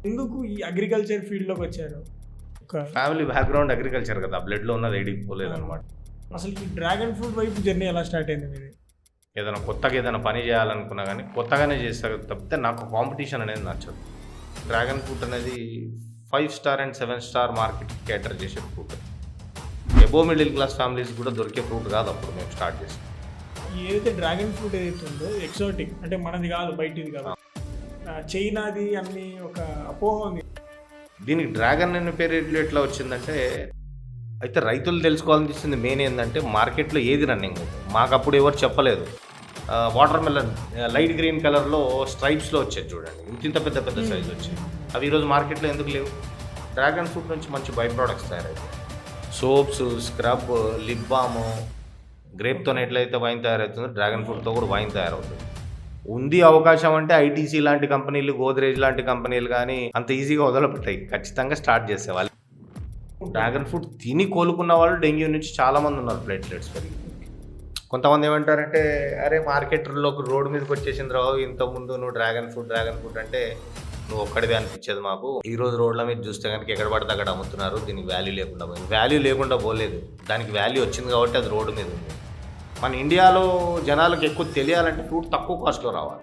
ఎందుకు ఈ అగ్రికల్చర్ ఫీల్డ్‌లోకి వచ్చారు? ఒక ఫ్యామిలీ బ్యాక్‌గ్రౌండ్ అగ్రికల్చర్ కదా! బ్లడ్‌లో ఉన్నది ఏడికి పోలేదనమాట. అసలు ఈ డ్రాగన్ ఫ్రూట్ వైపు జర్నీ ఎలా స్టార్ట్ అయింది మీది? ఏదైనా పని చేయాలనుకున్నా గానీ, కొత్తగానే చేస్తా తప్పితే నాకు కాంపిటీషన్ అనేది నచ్చదు. డ్రాగన్ ఫ్రూట్ అనేది 5 స్టార్ అండ్ 7 స్టార్ మార్కెట్‌కి కేటర్ చేసే fruit. Above middle class families కూడా దొరికే ఫ్రూట్ కాదు అప్పుడు మేము స్టార్ట్ చేసాం. ఏదైతే డ్రాగన్ ఫ్రూట్ ఏదైతే ఉందో ఎక్సోటిక్ అంటే మనది కాదు, బయటిది కాదు. చైనాది అన్ని ఒక అపోహ ఉంది. దీనికి డ్రాగన్ అనే పేరు ఎట్లా వచ్చిందంటే, అయితే రైతులు తెలుసుకోవాలనిపిస్తుంది మెయిన్ ఏంటంటే మార్కెట్‌లో ఏది రన్నింగ్ ఉంది. మాకప్పుడు ఎవరు చెప్పలేదు. వాటర్ మెలన్ లైట్ గ్రీన్ కలర్‌లో స్ట్రైప్స్‌లో వచ్చేది చూడండి. ఇంతింత పెద్ద పెద్ద సైజ్ వచ్చాయి. అవి ఈరోజు మార్కెట్‌లో ఎందుకు లేవు? డ్రాగన్ ఫ్రూట్ నుంచి మంచి బై ప్రొడక్ట్స్ తయారవుతాయి. సోప్స్, స్క్రబ్, లిప్ బామ్, గ్రేప్‌తో ఎట్లయితే వైన్ తయారవుతుందో డ్రాగన్ ఫ్రూట్‌తో కూడా వైన్ తయారవుతుంది. ఉంది అవకాశం అంటే ఐటీసీ లాంటి కంపెనీలు, గోద్రేజ్ లాంటి కంపెనీలు కానీ అంత ఈజీగా వదలపెట్టాయి. ఖచ్చితంగా స్టార్ట్ చేసేవాళ్ళు. డ్రాగన్ ఫ్రూట్ తిని కోలుకున్న వాళ్ళు డెంగ్యూ నుంచి చాలామంది ఉన్నారు, ప్లేట్లెట్స్ పెరిగి. కొంతమంది ఏమంటారంటే, అరే మార్కెట్లోకి రోడ్డు మీదకి వచ్చేసింది రావు, ఇంతకుముందు నువ్వు డ్రాగన్ ఫ్రూట్ అంటే నువ్వు ఒక్కడిదే అనిపించేది మాకు. ఈరోజు రోడ్ల మీద చూస్తే కనుక ఎక్కడ పడితే అక్కడ అమ్ముతున్నారు, దీనికి వాల్యూ లేకుండా పోయింది. వాల్యూ లేకుండా పోలేదు, దానికి వాల్యూ వచ్చింది కాబట్టి అది రోడ్డు మీద ఉంది. మన ఇండియాలో జనాలకు ఎక్కువ తెలియాలంటే ఫ్రూట్ తక్కువ కాస్ట్లో రావాలి.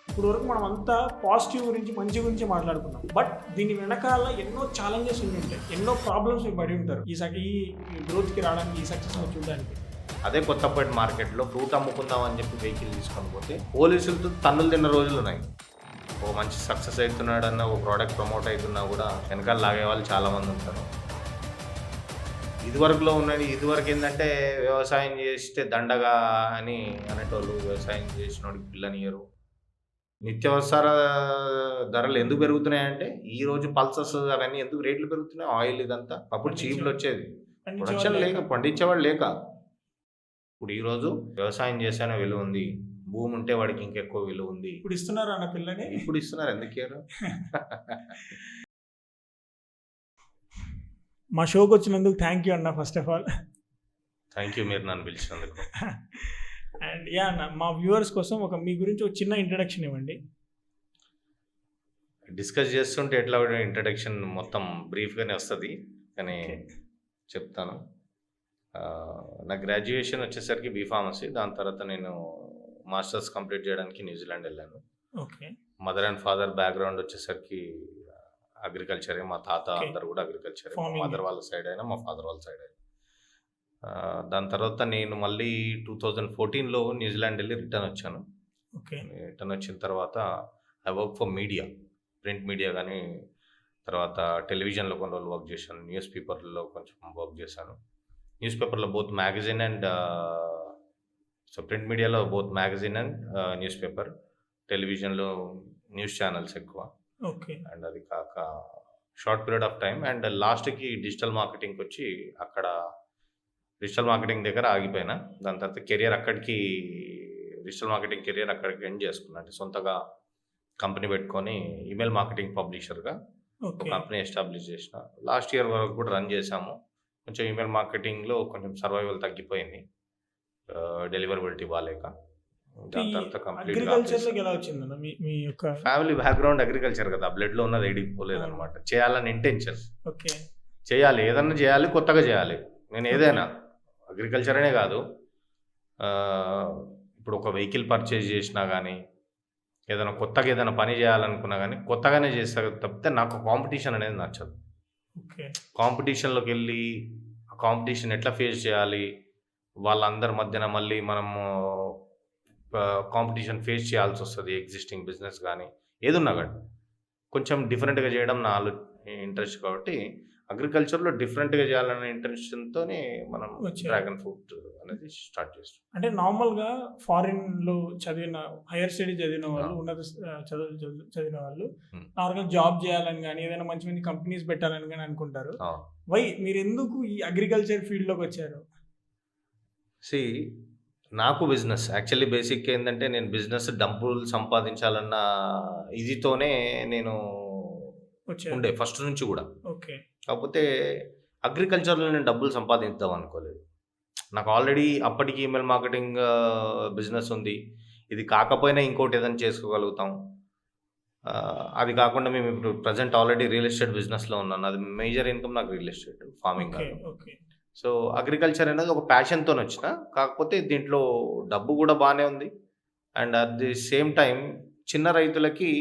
ఇప్పుడు వరకు మనం అంతా పాజిటివ్ గురించి, మంచి గురించి మాట్లాడుకున్నాం. బట్ దీని వెనకాల ఎన్నో ఛాలెంజెస్ ఉంటాయి, ఎన్నో ప్రాబ్లమ్స్ పడి ఉంటారు ఈ గ్రోత్కి రావడానికి, ఈ సక్సెస్ చూడడానికి. అదే కొత్తపేట మార్కెట్లో ఫ్రూట్ అమ్ముకుందామని చెప్పి వెహికల్ తీసుకొని పోతే పోలీసులతో తన్నులు తిన్న రోజులు ఉన్నాయి. ఓ మంచి సక్సెస్ అవుతున్నాడన్న, ఓ ప్రోడక్ట్ ప్రమోట్ అవుతున్నా కూడా వెనకాల లాగే వాళ్ళు చాలామంది ఉంటారు. ఇదివరకు ఏంటంటే వ్యవసాయం చేస్తే దండగా అని అనేటోళ్ళు. వ్యవసాయం చేసినోడికి పిల్లనియరు. నిత్యావసర ధరలు ఎందుకు పెరుగుతున్నాయంటే, ఈరోజు పల్సర్స్ అవన్నీ ఎందుకు రేట్లు పెరుగుతున్నాయి? ఆయిల్ ఇదంతా అప్పుడు చీప్లు వచ్చేది, ప్రొడక్షన్ లేక, పండించేవాడు లేక. ఇప్పుడు ఈరోజు వ్యవసాయం చేసేనే విలువ ఉంది, భూమి ఉంటే వాడికి ఇంకెక్కువ విలువ ఉంది. ఇప్పుడు ఇస్తున్నారు అన్న పిల్లని, ఇప్పుడు ఇస్తున్నారు. ఎందుకేరు? మా షోకి వచ్చినందుకు థ్యాంక్ యూ అన్న. First of all thank you మీరు నన్ను పిలిచినందుకు. అండ్ యా అన్న, మా వ్యూవర్స్ కోసం మీ గురించి ఒక చిన్న ఇంట్రడక్షన్ ఇవ్వండి. డిస్కస్ చేస్తుంటే ఎట్లా ఇంట్రడక్షన్ మొత్తం బ్రీఫ్గానే వస్తుంది, కానీ చెప్తాను. నా గ్రాడ్యుయేషన్ వచ్చేసరికి బీఫార్మసీ. దాని తర్వాత నేను మాస్టర్స్ కంప్లీట్ చేయడానికి న్యూజిలాండ్ వెళ్ళాను. Okay. Mother and father background వచ్చేసరికి అగ్రికల్చరే. మా తాత అందరు కూడా అగ్రికల్చరే. మా మదర్ వాళ్ళ సైడ్ అయినా, మా ఫాదర్ వాళ్ళ సైడ్ అయినా. దాని తర్వాత నేను మళ్ళీ 2014లో న్యూజిలాండ్ వెళ్ళి రిటర్న్ వచ్చాను. ఓకే. రిటర్న్ వచ్చిన తర్వాత I work for media, print media కానీ, తర్వాత టెలివిజన్లో కొన్ని రోజులు వర్క్ చేశాను, న్యూస్ పేపర్లో కొంచెం వర్క్ చేశాను. న్యూస్ పేపర్లో బోత్ మ్యాగజైన్ అండ్ ప్రింట్ మీడియాలో both magazine and news paper, టెలివిజన్లో న్యూస్ ఛానల్స్ ఎక్కువ. ఓకే. అండ్ అది కాక short period of time and లాస్ట్కి డిజిటల్ మార్కెటింగ్కి వచ్చి అక్కడ డిజిటల్ మార్కెటింగ్ దగ్గర ఆగిపోయినా. దాని తర్వాత డిజిటల్ మార్కెటింగ్ కెరియర్ అక్కడికి ఎండ్ చేసుకున్నా. అంటే సొంతగా కంపెనీ పెట్టుకొని ఈమెయిల్ మార్కెటింగ్ పబ్లిషర్గా ఒక కంపెనీ ఎస్టాబ్లిష్ చేసిన. లాస్ట్ ఇయర్ వరకు కూడా రన్ చేసాము. కొంచెం ఈమెయిల్ మార్కెటింగ్లో కొంచెం సర్వైవల్ తగ్గిపోయింది, డెలివరబిలిటీ బాగాలేక. దాని తర్వాత అగ్రికల్చర్లోకి ఎలా వచ్చిందన్న మీ యొక్క ఫ్యామిలీ బ్యాక్గ్రౌండ్ అగ్రికల్చర్ కదా, బ్లడ్లో ఉన్నది ఏడికి పోలేదు అనమాట. చేయాలని ఇంటెన్షన్. ఓకే. చేయాలి, ఏదన్నా చేయాలి, కొత్తగా చేయాలి. నేను ఏదైనా అగ్రికల్చర్ అనే కాదు, ఇప్పుడు ఒక వెహికల్ పర్చేజ్ చేసినా కానీ, ఏదైనా పని చేయాలనుకున్నా కానీ కొత్తగానే చేస్తా తప్పితే నాకు కాంపిటీషన్ అనేది నచ్చదు. ఓకే. కాంపిటీషన్లోకి వెళ్ళి ఆ కాంపిటీషన్ ఎట్లా ఫేస్ చేయాలి, వాళ్ళందరి మధ్యన మళ్ళీ మనము కాంపిటీషన్ ఫేస్ చేయాల్సి వస్తుంది. ఎగ్జిస్టింగ్ బిజినెస్ కానీ ఏదున్నా కానీ కొంచెం డిఫరెంట్గా చేయడం నా ఇంట్రెస్ట్ కాబట్టి అగ్రికల్చర్లో డిఫరెంట్గా చేయాలనే ఇంటెన్షన్తోనే మనం డ్రాగన్ ఫ్రూట్ అనేది స్టార్ట్ చేస్తాం. అంటే నార్మల్గా ఫారిన్లో చదివిన, హైయర్ స్టడీ చదివిన వాళ్ళు, ఉన్నత చదివిన వాళ్ళు నార్మల్గా జాబ్ చేయాలని కానీ, ఏదైనా మంచి మంచి కంపెనీస్ పెట్టాలని కానీ అనుకుంటారు. మీరు ఎందుకు ఈ అగ్రికల్చర్ ఫీల్డ్లోకి వచ్చారు? నాకు బిజినెస్ యాక్చువల్లీ బేసిక్ ఏంటంటే, నేను బిజినెస్ డబ్బులు సంపాదించాలన్న ఇదితోనే నేను ఉండే ఫస్ట్ నుంచి కూడా. ఓకే. కాకపోతే అగ్రికల్చర్లో నేను డబ్బులు సంపాదిద్దాం అనుకోలేదు. నాకు ఆల్రెడీ అప్పటికి ఈమెయిల్ మార్కెటింగ్ బిజినెస్ ఉంది. ఇది కాకపోయినా ఇంకోటి ఏదైనా చేసుకోగలుగుతాం అది కాకుండా మేము ఇప్పుడు ప్రజెంట్ ఆల్రెడీ రియల్ ఎస్టేట్ బిజినెస్లో ఉన్నాను. అది మేజర్ ఇన్కమ్ నాకు రియల్ ఎస్టేట్ ఫార్మింగ్ ఓకే. కాదు. ఓకే. సో అగ్రికల్చర్ అనేది ఒక ప్యాషన్తో వచ్చిన, కాకపోతే దీంట్లో డబ్బు కూడా బాగానే ఉంది. And at the same time చిన్న రైతులకి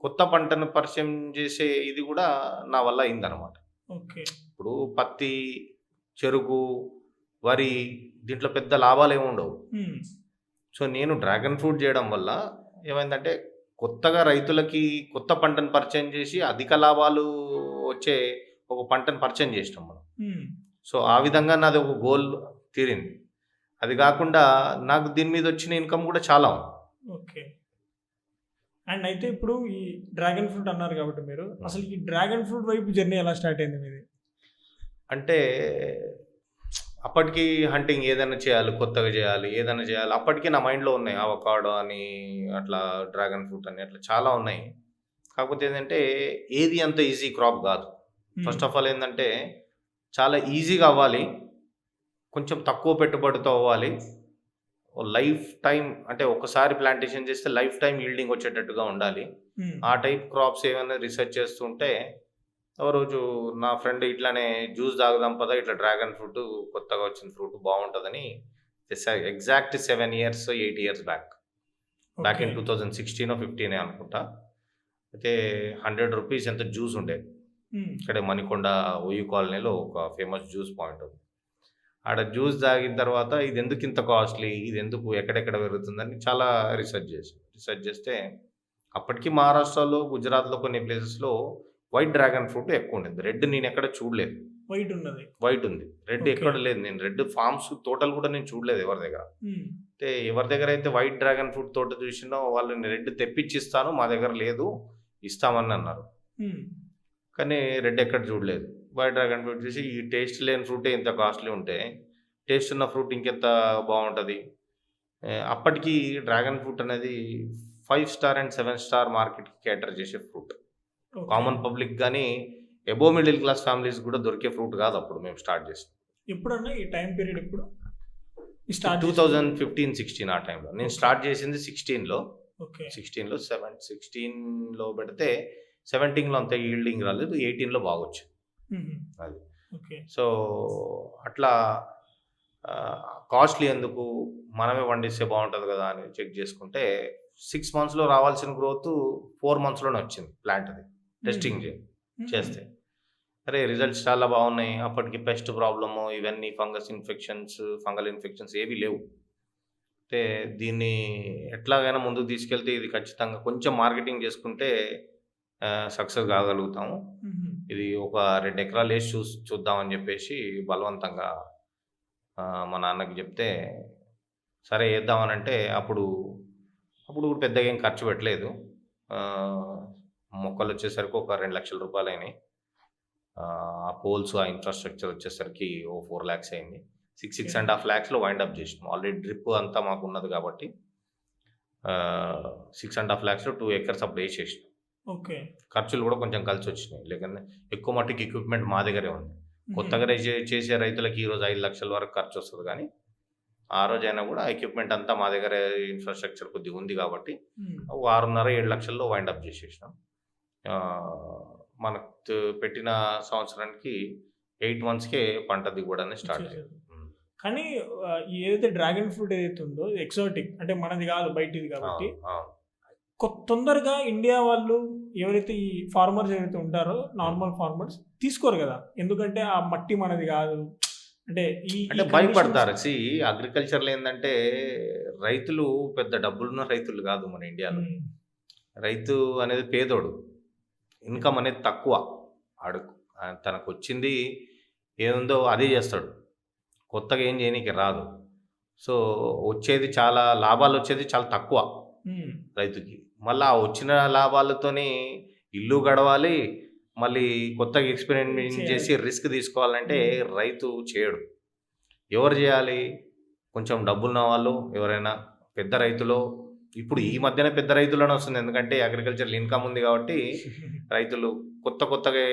కొత్త పంటను పరిచయం చేసే ఇది కూడా నా వల్ల అయిందనమాట. ఓకే. ఇప్పుడు పత్తి, చెరుకు, వరి దీంట్లో పెద్ద లాభాలు ఏమి ఉండవు. హ్మ్. సో నేను డ్రాగన్ ఫ్రూట్ చేయడం వల్ల ఏమైందంటే కొత్తగా రైతులకి కొత్త పంటను పరిచయం చేసి అధిక లాభాలు వచ్చే ఒక పంటను పరిచయం చేసినాం మనం. హ్మ్. సో ఆ విధంగా నాది ఒక గోల్ తీరింది. అది కాకుండా నాకు దీని మీద వచ్చిన ఇన్కమ్ కూడా చాలా ఉంది. ఓకే. అండ్ అయితే ఇప్పుడు ఈ డ్రాగన్ ఫ్రూట్ అన్నారు కాబట్టి మీరు అసలు ఈ డ్రాగన్ ఫ్రూట్ వైపు జర్నీ ఎలా స్టార్ట్ అయింది మీది? అంటే అప్పటికి హంటింగ్ ఏదైనా చేయాలి, కొత్తగా చేయాలి, ఏదైనా చేయాలి. అప్పటికి నా మైండ్లో ఉన్నాయి అవకాడో అని, అట్లా డ్రాగన్ ఫ్రూట్ అని, అట్లా చాలా ఉన్నాయి. కాకపోతే ఏంటంటే ఏది అంత ఈజీ క్రాప్ కాదు. ఫస్ట్ ఆఫ్ ఆల్ ఏంటంటే చాలా ఈజీగా అవ్వాలి, కొంచెం తక్కువ పెట్టుబడితో అవ్వాలి, లైఫ్ టైం అంటే ఒకసారి ప్లాంటేషన్ చేస్తే లైఫ్ టైం ఈల్డింగ్ వచ్చేటట్టుగా ఉండాలి. ఆ టైప్ క్రాప్స్ ఏమైనా రీసెర్చ్ చేస్తుంటే ఓ రోజు నా ఫ్రెండ్ ఇట్లానే జ్యూస్ తాగుదాం పదా, ఇట్లా డ్రాగన్ ఫ్రూట్ కొత్తగా వచ్చిన ఫ్రూట్ బాగుంటుందని exact 7 years 8 years back in 2016 or 15 అనుకుంటా. అయితే 100 rupees ఎంత జ్యూస్ ఉండేది. ఇక్కడే మణికొండ ఒయ్యి కాలనీలో ఒక ఫేమస్ జ్యూస్ పాయింట్ ఉంది. ఆడ జ్యూస్ తాగిన తర్వాత ఇది ఎందుకు ఇంత కాస్ట్లీ, ఇది ఎందుకు ఎక్కడెక్కడ పెరుగుతుందని చాలా రీసెర్చ్ చేస్తే అప్పటికి మహారాష్ట్రలో, గుజరాత్లో కొన్ని ప్లేసెస్లో వైట్ డ్రాగన్ ఫ్రూట్ ఎక్కువ ఉండేది. రెడ్ నేను ఎక్కడ చూడలేదు. వైట్ ఉంది, రెడ్ ఎక్కడ లేదు. నేను రెడ్ ఫార్మ్స్ తోటలు కూడా నేను చూడలేదు ఎవరి దగ్గర. అంటే ఎవరి దగ్గర అయితే వైట్ డ్రాగన్ ఫ్రూట్ తోట చూసినో వాళ్ళు రెడ్ తెప్పించిస్తాను, మా దగ్గర లేదు, ఇస్తామని అన్నారు. కానీ రెడ్ ఎక్కడ చూడలేదు. వైట్ డ్రాగన్ ఫ్రూట్ చూసి ఈ టేస్ట్ లేని ఫ్రూటే ఇంత కాస్ట్లీ ఉంటే టేస్ట్ ఉన్న ఫ్రూట్ ఇంకెంత బాగుంటుంది. అప్పటికి డ్రాగన్ ఫ్రూట్ అనేది 5 star and 7 star మార్కెట్కి కేటర్ చేసే ఫ్రూట్. కామన్ పబ్లిక్ కానీ ఎబో మిడిల్ క్లాస్ ఫ్యామిలీస్ కూడా దొరికే ఫ్రూట్ కాదు అప్పుడు మేము స్టార్ట్ చేసాం. ఎప్పుడన్నా ఈ టైం పీరియడ్ ఎప్పుడు? 2015-16 ఆ టైంలో. నేను స్టార్ట్ చేసింది 16లో. ఓకే. 16లో పెడితే 17లో అంత ఈల్డింగ్ రాలేదు, 18లో బాగా వచ్చింది. అది ఓకే. సో అట్లా కాస్ట్లీ ఎందుకు, మనమే పండిస్తే బాగుంటుంది కదా అని చెక్ చేసుకుంటే 6 monthsలో రావాల్సిన గ్రోత్ 4 monthsలోనే వచ్చింది. ప్లాంట్ అది టెస్టింగ్ చేస్తే అరే రిజల్ట్స్ చాలా బాగున్నాయి. అప్పటికి పెస్ట్ ప్రాబ్లము ఇవన్నీ ఫంగల్ ఇన్ఫెక్షన్స్ ఏవి లేవు. అంటే దీన్ని ఎట్లాగైనా ముందుకు తీసుకెళ్తే ఇది ఖచ్చితంగా కొంచెం మార్కెటింగ్ చేసుకుంటే సక్సెస్ కాగలుగుతాము. ఇది ఒక 2 acres వేసి చూద్దామని చెప్పేసి బలవంతంగా మా నాన్నకి చెప్తే సరే వేద్దామనంటే అప్పుడు కూడా పెద్దగా ఏం ఖర్చు పెట్టలేదు. మొక్కలు వచ్చేసరికి ఒక 2 లక్షల రూపాయలు అయినాయి. ఆ పోల్స్, ఆ ఇన్ఫ్రాస్ట్రక్చర్ వచ్చేసరికి ఓ 4 lakhs అయింది. 6.5 lakhsలో వైండప్ చేసినాం. ఆల్రెడీ డ్రిప్ అంతా మాకు ఉన్నది కాబట్టి 6.5 lakhsలో 2 acres అప్పుడు వేసేసినాం. ఓకే. ఖర్చులు కూడా కొంచెం కలిసి వచ్చినాయి. లేకపోతే ఎక్కువ మట్టుకు ఎక్విప్మెంట్ మా దగ్గరే ఉంది. కొత్తగా చేసే రైతులకి ఈరోజు 5 లక్షల వరకు ఖర్చు వస్తుంది, కానీ ఆ రోజైనా కూడా ఎక్విప్మెంట్ అంతా మా దగ్గర ఇన్ఫ్రాస్ట్రక్చర్ కొద్దిగా ఉంది కాబట్టి 6.5-7 లక్షల్లో వైండప్ చేసేసినాం. మనకు పెట్టిన సంవత్సరానికి 8 monthsకే పంట దిగుబడి స్టార్ట్ అయ్యింది. కానీ ఏదైతే డ్రాగన్ ఫ్రూట్ ఏదైతే ఉందో ఎక్సాటిక్ అంటే మనది కాదు, బయటిది కాబట్టి తొందరగా ఇండియా వాళ్ళు ఎవరైతే ఈ ఫార్మర్స్ ఎవరైతే ఉంటారో నార్మల్ ఫార్మర్స్ తీసుకోరు కదా, ఎందుకంటే ఆ మట్టి మనది కాదు అంటే భయపడతారు. అగ్రికల్చర్లో ఏంటంటే రైతులు పెద్ద డబ్బులున్న రైతులు కాదు మన ఇండియాలో. రైతు అనేది పేదోడు, ఇన్కమ్ అనేది తక్కువ. తనకు వచ్చింది ఏముందో అదే చేస్తాడు, కొత్తగా ఏం చేయనీకి రాదు. సో వచ్చేది చాలా లాభాలు వచ్చేది చాలా తక్కువ రైతుకి. మళ్ళీ ఆ వచ్చిన లాభాలతోని ఇల్లు గడవాలి, మళ్ళీ కొత్తగా ఎక్స్పెరిమెంట్ చేసి రిస్క్ తీసుకోవాలంటే రైతు చేయడు. ఎవరు చేయాలి? కొంచెం డబ్బులున్న వాళ్ళు, ఎవరైనా పెద్ద రైతులు. ఇప్పుడు ఈ మధ్యన పెద్ద రైతులను వస్తుంది, ఎందుకంటే అగ్రికల్చర్ ఇన్కమ్ ఉంది కాబట్టి రైతులు కొత్తగా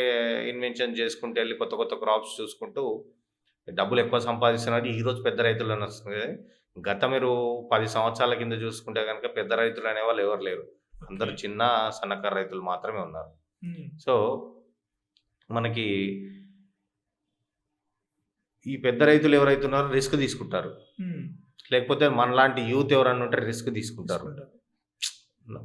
ఇన్వెన్షన్ చేసుకుంటూ వెళ్ళి కొత్త క్రాప్స్ చూసుకుంటూ డబ్బులు ఎక్కువ సంపాదిస్తున్నారు. ఈరోజు పెద్ద రైతులను వస్తుంది. గత మీరు 10 సంవత్సరాల కింద చూసుకుంటే కనుక పెద్ద రైతులు అనేవాళ్ళు ఎవరు లేరు. అందరూ చిన్న సన్నకారు రైతులు మాత్రమే ఉన్నారు. ఉమ్, సో మనకి ఈ పెద్ద రైతులు ఎవరైతే ఉన్నారో రిస్క్ తీసుకుంటారు, ఉమ్, లేకపోతే మనలాంటి యూత్ ఎవరన్నా ఉంటే రిస్క్ తీసుకుంటారు. తీసుకుంటారు.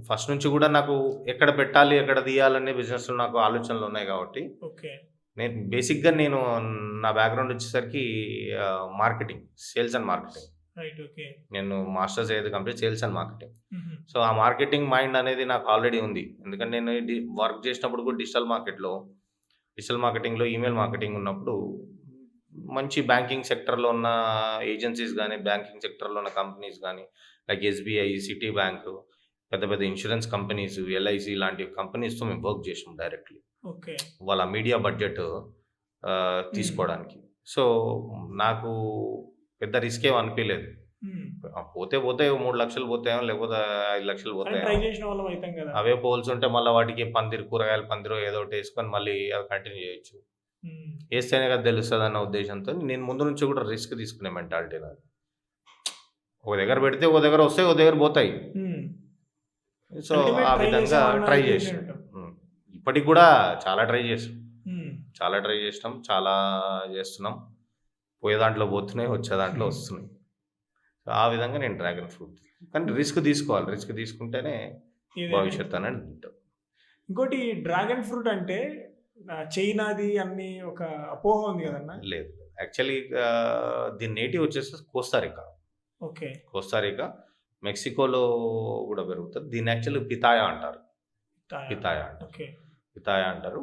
ఫస్ట్ నుంచి కూడా నాకు ఎక్కడ పెట్టాలి ఎక్కడ తీయాలనే బిజినెస్లో నాకు ఆలోచనలు ఉన్నాయి కాబట్టి ఓకే. నేను బేసిక్గా నా బ్యాక్గ్రౌండ్ వచ్చేసరికి marketing, sales and marketing. Right. Okay. నేను మాస్టర్స్ ఏది కంప్లీట్ సేల్స్ అండ్ మార్కెటింగ్. ఉహు, సో ఆ మార్కెటింగ్ మైండ్ అనేది నాకు ఆల్రెడీ ఉంది. ఎందుకంటే నేను వర్క్ చేసినప్పుడు కూడా డిజిటల్ మార్కెటింగ్లో ఈమెయిల్ మార్కెటింగ్ ఉన్నప్పుడు మంచి బ్యాంకింగ్ సెక్టర్లో ఉన్న ఏజెన్సీస్ కానీ, బ్యాంకింగ్ సెక్టర్లో ఉన్న కంపెనీస్ కానీ, లైక్ ఎస్బీఐ, సిటీ బ్యాంకు, పెద్ద పెద్ద ఇన్సూరెన్స్ కంపెనీస్, ఎల్ఐసి లాంటి కంపెనీస్తో మేము వర్క్ చేసాం డైరెక్ట్లీ ఓకే. వాళ్ళ మీడియా బడ్జెట్ తీసుకోవడానికి. సో నాకు పెద్ద రిస్క్ ఏం అనిపించలేదు. ఉమ్, పోతే 3 లక్షలు పోతాయో లేకపోతే 5 లక్షలు కానీ పోతాయో, ట్రై చేసిన వాళ్ళం అవుతాం కదా. అవే పోల్స్ ఉంటే మళ్ళీ వాటికి కూరగాయల పందిరో ఏదో ఒకటి వేసుకొని మళ్ళీ అది కంటిన్యూ చేయొచ్చు. ఉమ్, వేస్తేనే కదా తెలుస్తుంది అన్న ఉద్దేశంతో నేను ముందు నుంచి కూడా రిస్క్ తీసుకునే మెంటాలిటీ నాది. ఒక దగ్గర పెడితే ఒక దగ్గర వస్తాయి, ఒక దగ్గర పోతాయి. ఉమ్, సో Ultimate ఆ try విధంగా చేసామన్న ట్రై ఉద్దేశం చేసాం. ఏంటో. ఇప్పటికి కూడా చాలా ట్రై చేసాం, ఉమ్, చాలా చేస్తున్నాం. పోయే దాంట్లో పోతున్నాయి, వచ్చే దాంట్లో వస్తున్నాయి. సో ఆ విధంగా నేను డ్రాగన్ ఫ్రూట్, కానీ రిస్క్ తీసుకోవాలి, రిస్క్ తీసుకుంటేనే ఏదైనా. భవిష్యత్తు అనేది ఉంటుంది. ఇంకోటి డ్రాగన్ ఫ్రూట్ అంటే చైనాది అన్ని ఒక అపోహ ఉంది కదన్న. లేదు, యాక్చువల్లీ దీని నేటివ్ వచ్చేసి కోస్తారికా. ఓకే. కోస్తారికా, మెక్సికోలో కూడా పెరుగుతుంది. దీన్ని యాక్చువల్లీ పితాయా అంటారు. పితాయా అంటారు. ఓకే. పితాయా అంటారు.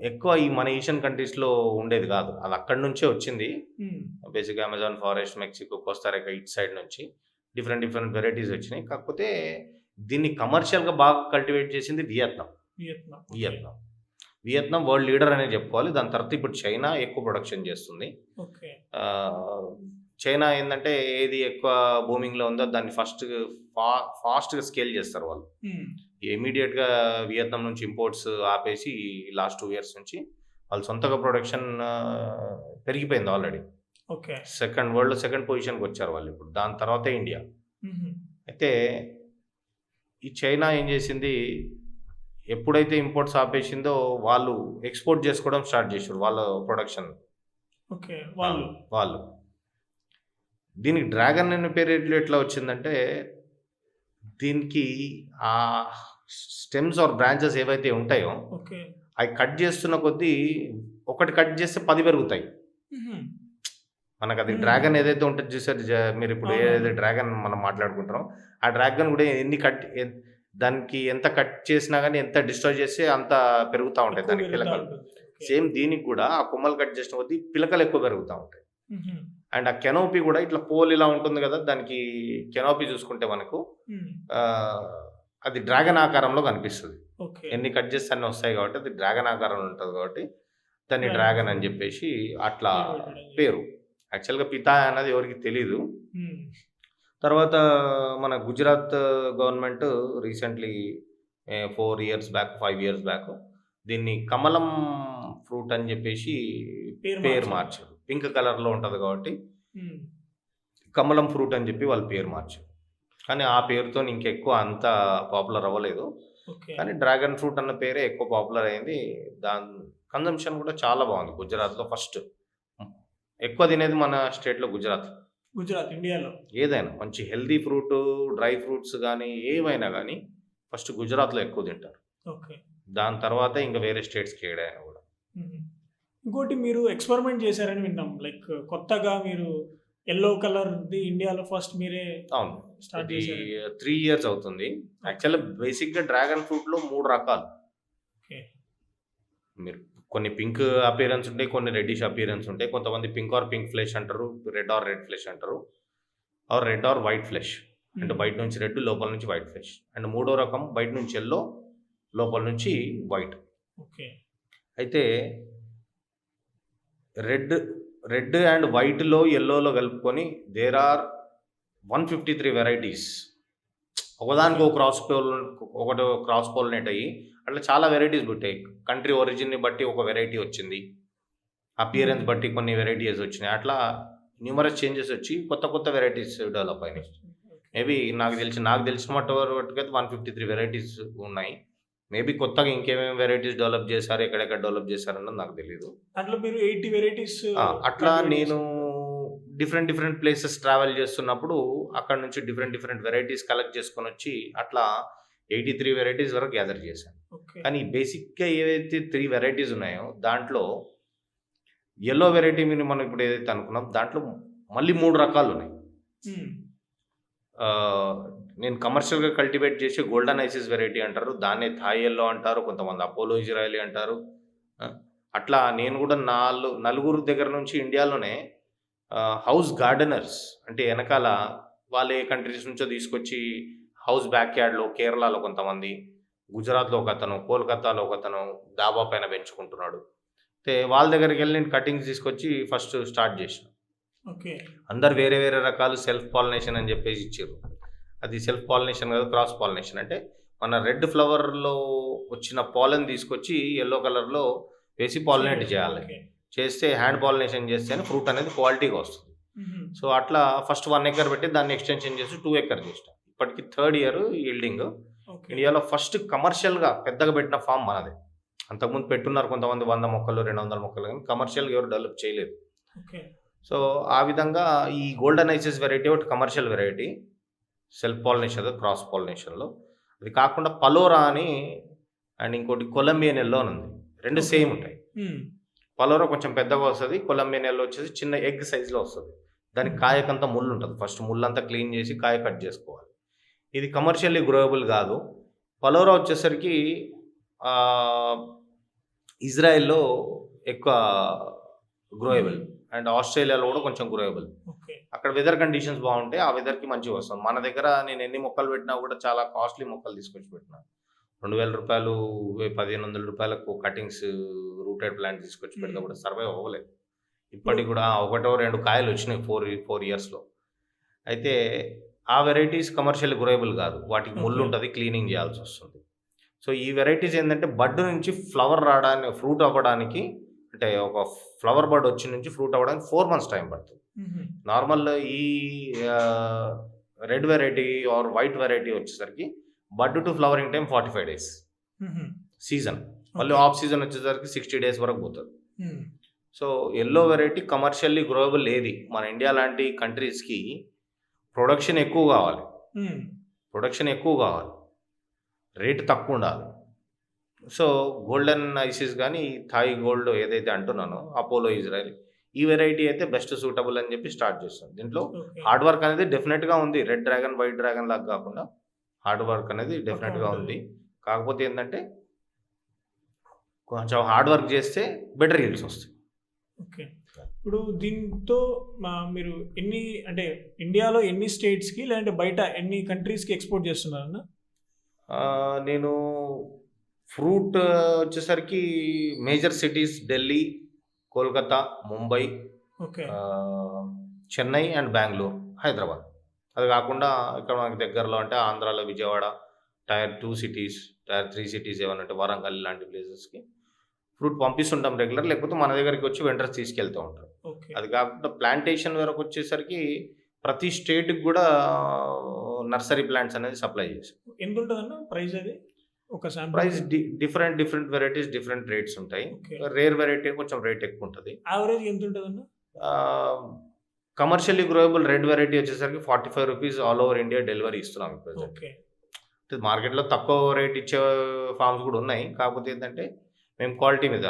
ఎక్కువ ఈ మన ఏషియన్ కంట్రీస్లో ఉండేది కాదు, అది అక్కడి నుంచే వచ్చింది. ఉమ్, బేసిక్గా అమెజాన్ ఫారెస్ట్, మెక్సికో, కోస్తారికా ఇటు సైడ్ నుంచి డిఫరెంట్ వెరైటీస్ వచ్చినాయి. కాకపోతే దీన్ని కమర్షియల్గా బాగా కల్టివేట్ చేసింది వియత్నాం. వియత్నాం వరల్డ్ లీడర్ అనే చెప్పుకోవాలి. దాని తర్వాత ఇప్పుడు చైనా ఎక్కువ ప్రొడక్షన్ చేస్తుంది. ఓకే. చైనా ఏంటంటే ఏది ఎక్కువ బూమింగ్లో ఉందో దాన్ని ఫాస్ట్గా స్కేల్ చేస్తారు వాళ్ళు. ఉమ్, ఇమీడియట్గా వియత్నాం నుంచి ఇంపోర్ట్స్ ఆపేసి లాస్ట్ 2 years నుంచి వాళ్ళు సొంతగా ప్రొడక్షన్ పెరిగిపోయింది ఆల్రెడీ. ఓకే. వరల్డ్లో సెకండ్ పొజిషన్కి వచ్చారు వాళ్ళు ఇప్పుడు. దాని తర్వాతే ఇండియా. ఉహు, అయితే ఈ చైనా ఏం చేసింది, ఎప్పుడైతే ఇంపోర్ట్స్ ఆపేసిందో వాళ్ళు ఎక్స్పోర్ట్ చేసుకోవడం స్టార్ట్ చేశారు వాళ్ళ ప్రొడక్షన్. ఓకే. వాళ్ళు దీనికి డ్రాగన్ అనే పేరు ఎట్లా వచ్చిందంటే, దీనికి ఆ స్టెమ్స్ ఆర్ బ్రాంచెస్ ఏవైతే ఉంటాయో ఓకే. అవి కట్ చేస్తున్న కొద్దీ ఒకటి కట్ చేస్తే 10 పెరుగుతాయి. ఉహు, మనకు అది డ్రాగన్ ఏదైతే ఉంటుంది చూసారు, మీరు ఇప్పుడు ఏదైతే డ్రాగన్ మనం మాట్లాడుకుంటారో ఆ డ్రాగన్ కూడా దానికి ఎంత కట్ చేసినా కానీ, ఎంత డిస్ట్రాయ్ చేస్తే అంత పెరుగుతూ ఉంటాయి ఎక్కువ దానికి పెరుగుతా పిలకలు. ఉంటుంది. ఓకే. సేమ్ దీనికి కూడా ఆ కొమ్మలు కట్ చేసిన కొద్దీ పిలకలు ఎక్కువ పెరుగుతూ ఉంటాయి. ఉహు, అండ్ ఆ కెనోపీ కూడా ఇట్లా పోల్ ఇలా ఉంటుంది కదా, దానికి కెనోపీ చూసుకుంటే మనకు ఉమ్, అది డ్రాగన్ ఆకారంలో కనిపిస్తుంది. ఓకే. ఎన్ని కట్ చేస్తే అన్నీ వస్తాయి కాబట్టి అది డ్రాగన్ ఆకారంలో ఉంటుంది కాబట్టి దాన్ని డ్రాగన్ అని చెప్పేసి అట్లా పేరు. యాక్చువల్గా పితాయా అన్నది ఎవరికి తెలీదు. ఉమ్, తర్వాత మన Gujarat government recently 4 years back, 5 years back దీన్ని కమలం ఫ్రూట్ అని చెప్పేసి పేరు మార్చారు. పింక్ కలర్లో ఉంటుంది కాబట్టి ఉమ్, కమలం ఫ్రూట్ అని చెప్పి వాళ్ళు పేరు మార్చారు. కానీ ఆ పేరుతో ఇంకెక్కువ అంత పాపులర్ అవ్వలేదు. ఓకే. కానీ డ్రాగన్ ఫ్రూట్ అన్న పేరే ఎక్కువ పాపులర్ అయింది. దాని కన్జంప్షన్ కూడా చాలా బాగుంది గుజరాత్లో. ఫస్ట్ ఎక్కువ తినేది మన స్టేట్లో గుజరాత్. ఇండియాలో ఏదైనా మంచి హెల్దీ ఫ్రూట్, డ్రై ఫ్రూట్స్ కానీ ఏవైనా కానీ ఫస్ట్ గుజరాత్లో ఎక్కువ తింటారు. ఓకే. దాని తర్వాత ఇంకా వేరే స్టేట్స్కి ఏడైనా కూడా. ఉహు. ఇంకోటి మీరు ఎక్స్పెరిమెంట్ చేశారని విన్నాం, లైక్ కొత్తగా మీరు ఎల్లో కలర్ది ఇండియాలో ఫస్ట్ మీరే అవును, స్టార్ట్ ఇది చేశారు. 3 years అవుతుంది. యాక్చువల్గా బేసిక్గా డ్రాగన్ ఫ్రూట్లో 3 రకాలు. ఓకే. మీరు కొన్ని పింక్ అపియరెన్స్ ఉంటాయి, కొన్ని రెడ్డిష్ అపియరెన్స్ ఉంటాయి. కొంతమంది పింక్ ఆర్ పింక్ ఫ్లెష్ అంటారు, రెడ్ ఆర్ రెడ్ ఫ్లెష్ అంటారు, or red or white flesh. అంటే బయట నుంచి రెడ్, లోపల నుంచి వైట్ ఫ్లెష్. అండ్ 3వ రకం బయట నుంచి ఎల్లో, లోపల నుంచి వైట్. ఓకే. అయితే రెడ్ అండ్ వైట్లో, ఎల్లోలో కలుపుకొని దేర్ ఆర్ 153 వెరైటీస్. ఒకదానికి ఒకటి క్రాస్ పోలినేట్ అయ్యి అట్లా చాలా వెరైటీస్ పుట్టాయి. కంట్రీ ఒరిజిన్ని బట్టి ఒక వెరైటీ వచ్చింది, అపియరెన్స్ బట్టి కొన్ని వెరైటీస్ వచ్చినాయి. అట్లా న్యూమరస్ చేంజెస్ వచ్చి కొత్త వెరైటీస్ డెవలప్ అయినాయి. మేబీ నాకు తెలిసిన మట్టుకైతే 153 వెరైటీస్ ఉన్నాయి. మేబీ కొత్తగా ఇంకేమేమి వెరైటీస్ డెవలప్ చేశారు, ఎక్కడెక్కడ డెవలప్ చేశారన్నది నాకు తెలీదు. అట్లా మీరు 80 వెరైటీస్ అట్లా నేను డిఫరెంట్ ప్లేసెస్ ట్రావెల్ చేస్తున్నప్పుడు అక్కడ నుంచి డిఫరెంట్ వెరైటీస్ కలెక్ట్ చేసుకొని వచ్చి అట్లా 83 వెరైటీస్ వరకు గ్యాదర్ చేశాను. కానీ బేసిక్గా ఏవైతే 3 వెరైటీస్ ఉన్నాయో దాంట్లో ఎల్లో వెరైటీ మనం ఇప్పుడు ఏదైతే అనుకున్నాం దాంట్లో మళ్ళీ 3 రకాలు ఉన్నాయి. నేను కమర్షియల్గా కల్టివేట్ చేసి గోల్డెన్ ఐసిస్ వెరైటీ అంటారు, దాన్నే థాయ్ ఎల్లో అంటారు, కొంతమంది అపోలో ఇజ్రాయలీ అంటారు. అట్లా నేను కూడా నలుగురు దగ్గర నుంచి ఇండియాలోనే హౌస్ గార్డెనర్స్ అంటే వెనకాల వాళ్ళు ఏ కంట్రీస్ నుంచో తీసుకొచ్చి హౌస్ బ్యాక్ యార్డ్లో కేరళలో కొంతమంది, గుజరాత్లో ఒక అతను, కోల్కతాలో ఒక అతను డాబా పైన పెంచుకుంటున్నాడు. అయితే వాళ్ళ దగ్గరికి వెళ్ళి నేను కటింగ్స్ తీసుకొచ్చి ఫస్ట్ స్టార్ట్ చేసాను. అందరు వేరే రకాలు సెల్ఫ్ పాలినేషన్ అని చెప్పేసి ఇచ్చారు. అది సెల్ఫ్ పాలినేషన్ కాదు, క్రాస్ పాలినేషన్. అంటే మన రెడ్ ఫ్లవర్లో వచ్చిన పాలన్ తీసుకొచ్చి ఎల్లో కలర్లో వేసి పాలినేట్ చేయాలి. చేస్తే హ్యాండ్ పాలినేషన్ చేస్తేనే ఫ్రూట్ అనేది క్వాలిటీగా వస్తుంది. సో అట్లా ఫస్ట్ 1 ఎకర్ పెట్టి దాన్ని ఎక్స్టెన్షన్ చేసి 2 ఎకర్ చేస్తాం. ఇప్పటికి 3rd ఇయర్ ఈల్డింగ్. ఇండియాలో ఫస్ట్ కమర్షియల్గా పెద్దగా పెట్టిన ఫామ్ మనదే. అంతకుముందు పెట్టున్నారు కొంతమంది 100 మొక్కలు 200 మొక్కలు, కానీ కమర్షియల్గా ఎవరు డెవలప్ చేయలేదు. సో ఆ విధంగా ఈ గోల్డెన్ ఐసిస్ వెరైటీ ఒకటి commercial variety, self pollination cross పాలినేషన్లో. అది కాకుండా పలోరా అని అండ్ ఇంకోటి కొలంబియన్ ఎల్లో అని ఉంది. 2 సేమ్ ఉంటాయి. పలోరా కొంచెం పెద్దగా వస్తుంది, కొలంబియన్ ఎల్లో వచ్చేసి చిన్న ఎగ్ సైజులో వస్తుంది. దానికి కాయకంతా ముళ్ళు ఉంటుంది. ఫస్ట్ ముళ్ళంతా క్లీన్ చేసి కాయ కట్ చేసుకోవాలి. ఇది కమర్షియల్లీ గ్రోయబుల్ కాదు. పలోరా వచ్చేసరికి ఇజ్రాయెల్లో ఎక్కువ గ్రోయబుల్ అండ్ ఆస్ట్రేలియాలో కూడా కొంచెం గ్రోయబుల్. అక్కడ వెదర్ కండిషన్స్ బాగుంటాయి, ఆ వెదర్కి మంచిగా వస్తుంది. మన దగ్గర నేను ఎన్ని మొక్కలు పెట్టినా కూడా చాలా కాస్ట్లీ మొక్కలు తీసుకొచ్చి పెట్టినా. 2000 రూపాయలు 1500 రూపాయలకు కటింగ్స్ రూటెడ్ ప్లాంట్ తీసుకొచ్చి పెడితే కూడా సర్వైవ్ అవ్వలేదు. ఇప్పటికి కూడా 1-2 కాయలు వచ్చినాయి 4 ఇయర్స్లో. అయితే ఆ వెరైటీస్ కమర్షియల్ గ్రోయబుల్ కాదు, వాటికి ముళ్ళు ఉంటుంది, క్లీనింగ్ చేయాల్సి వస్తుంది. సో ఈ వెరైటీస్ ఏంటంటే బడ్ నుంచి ఫ్లవర్ రావడానికి, ఫ్రూట్ అవ్వడానికి, అంటే ఒక ఫ్లవర్ బడ్ వచ్చి నుంచి ఫ్రూట్ అవ్వడానికి 4 months టైం పడుతుంది. నార్మల్ ఈ red variety or white variety వచ్చేసరికి bud to flowering time 45 days season. మళ్ళీ ఆఫ్ సీజన్ వచ్చేసరికి 60 days వరకు పోతుంది. So yellow variety commercially growable ఏది, మన ఇండియా లాంటి కంట్రీస్కి ప్రొడక్షన్ ఎక్కువ కావాలి, రేటు తక్కువ ఉండాలి. సో గోల్డెన్ ఐసిస్ కానీ థాయ్ గోల్డ్ ఏదైతే అంటున్నానో అపోలో ఇజ్రాయల్, ఈ వెరైటీ అయితే బెస్ట్ సూటబుల్ అని చెప్పి స్టార్ట్ చేస్తాం. దీంట్లో హార్డ్ వర్క్ అనేది డెఫినెట్గా ఉంది. రెడ్ డ్రాగన్ వైట్ డ్రాగన్ లాగా కాకుండా హార్డ్ వర్క్ అనేది డెఫినెట్గా ఉంది. కాకపోతే ఏంటంటే కొంచెం హార్డ్ వర్క్ చేస్తే బెటర్ రిజల్ట్స్ వస్తాయి. ఇప్పుడు దీంతో మీరు ఎన్ని, అంటే ఇండియాలో ఎన్ని స్టేట్స్కి లేదంటే బయట ఎన్ని కంట్రీస్కి ఎక్స్పోర్ట్ చేస్తున్నారన్న? నేను ఫ్రూట్ వచ్చేసరికి major cities Delhi, Kolkata, Mumbai, Chennai and Bengaluru, Hyderabad. అది కాకుండా ఇక్కడ మనకి దగ్గరలో అంటే ఆంధ్రాలో Vijayawada, Tier 2 cities, Tier 3 cities ఏమన్నా అంటే వరంగల్ లాంటి ప్లేసెస్కి ఫ్రూట్ పంపిస్తుంటాం రెగ్యులర్. లేకపోతే మన దగ్గరికి వచ్చి వెండర్స్ తీసుకెళ్తూ ఉంటారు. అది కాకుండా ప్లాంటేషన్ వరకు వచ్చేసరికి ప్రతి స్టేట్కి కూడా నర్సరీ ప్లాంట్స్ అనేది సప్లై చేస్తాం. ఎంత ఉంటుందన్న ప్రైస్? అది ఒక price different varieties different rates ఉంటాయి. రేర్ వెరైటీ కొంచెం రేట్ ఎక్కువ ఉంటుంది. యావరేజ్ ఎంత ఉంటుందన్న? కమర్షియల్లీ గ్రోయబుల్ రెడ్ వెరైటీ వచ్చేసరికి 45 rupees all over India delivery ఇస్తున్నాం ఇప్పుడు. మార్కెట్లో తక్కువ రేట్ ఇచ్చే ఫార్మ్స్ కూడా ఉన్నాయి. కాకపోతే ఏంటంటే మేము క్వాలిటీ మీద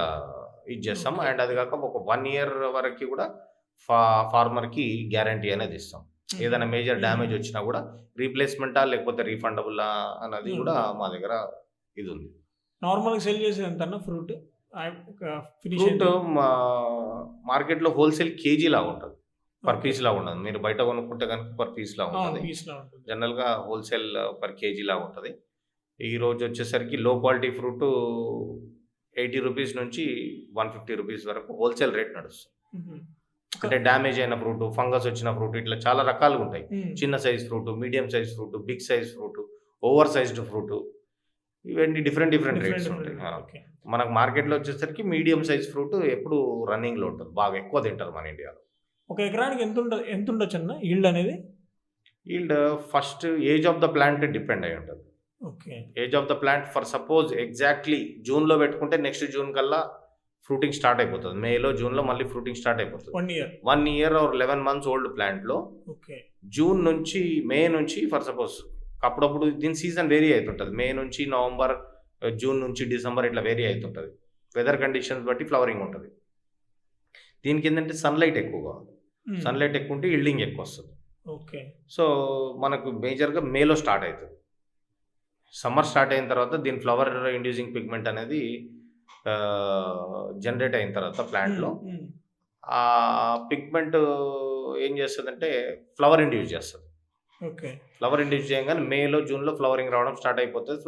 ఇది చేస్తాం. అండ్ అది కాక ఒక 1 year వరకు కూడా ఫార్మర్కి గ్యారంటీ అనేది ఇస్తాం. ఏదైనా మేజర్ డ్యామేజ్ వచ్చినా కూడా రీప్లేస్మెంటా లేకపోతే రీఫండబుల్లా అన్నది కూడా మా దగ్గర ఇది ఉంది. నార్మల్గా సెల్ చేసేది ఎంత అన్న ఫ్రూట్? మార్కెట్లో హోల్సేల్ కేజీ లాగా ఉంటుంది, పర్ పీస్ లాగా ఉండదు. మీరు బయట కొనుక్కుంటే కనుక పర్ పీస్ లాగా ఉంటుంది. జనరల్గా హోల్సేల్ పర్ కేజీ లాగా ఉంటుంది. ఈ రోజు వచ్చేసరికి లో క్వాలిటీ ఫ్రూట్ 80 రూపీస్ నుంచి 150 రూపీస్ వరకు హోల్సేల్ రేట్ నడుస్తుంది. అంటే డ్యామేజ్ అయిన ఫ్రూట్, ఫంగస్ వచ్చిన ఫ్రూట్, ఇట్లా చాలా రకాలు ఉంటాయి. చిన్న size fruit, medium size fruit, big size fruit, over sized fruit, ఇవన్నీ డిఫరెంట్ రేట్స్ ఉంటాయి. మనకు మార్కెట్లో వచ్చేసరికి మీడియం సైజ్ ఫ్రూట్ ఎప్పుడు రన్నింగ్లో ఉంటుంది, బాగా ఎక్కువ తింటారు మన ఇండియాలో. ఒక ఎకరానికి ఎంత ఉండొచ్చు అన్న ఈల్డ్ అనేది? Yield first age of the plant depend అయి ఉంటుంది. Okay. Age of the plant for suppose exactly జూన్లో పెట్టుకుంటే నెక్స్ట్ జూన్ కల్లా ఫ్రూటింగ్ స్టార్ట్ అయిపోతుంది. మేలో జూన్లో మళ్ళీ ఫ్రూటింగ్ స్టార్ట్ అయిపోతుంది. 1 year. 1 year are 11 months old ప్లాంట్లో ఓకే. జూన్ నుంచి మే నుంచి ఫర్ సపోజ్ అప్పుడప్పుడు దీని సీజన్ వేరీ అవుతుంటుంది. మే నుంచి నవంబర్, జూన్ నుంచి డిసెంబర్ ఇట్లా వేరీ అవుతుంటుంది. వెదర్ కండిషన్స్ బట్టి ఫ్లవరింగ్ ఉంటుంది. దీనికి ఏంటంటే సన్లైట్ ఎక్కువగా ఉంది. సన్లైట్ ఎక్కువ ఉంటే ఈల్డింగ్ ఎక్కువ వస్తుంది. ఓకే. సో మనకు మేజర్గా మేలో స్టార్ట్ అవుతుంది. సమ్మర్ స్టార్ట్ అయిన తర్వాత దీని ఫ్లవర్ ఇండ్యూసింగ్ పిగ్మెంట్ అనేది జనరేట్ అయిన తర్వాత ప్లాంట్లో ఆ పిగ్మెంట్ ఏం చేస్తుందంటే ఫ్లవర్ ఇండ్యూస్ చేస్తుంది. ఓకే. ఫ్లవర్ ఇండ్యూస్ చేయగానే మేలో జూన్లో ఫ్లవరింగ్ రావడం స్టార్ట్ అయిపోతుంది.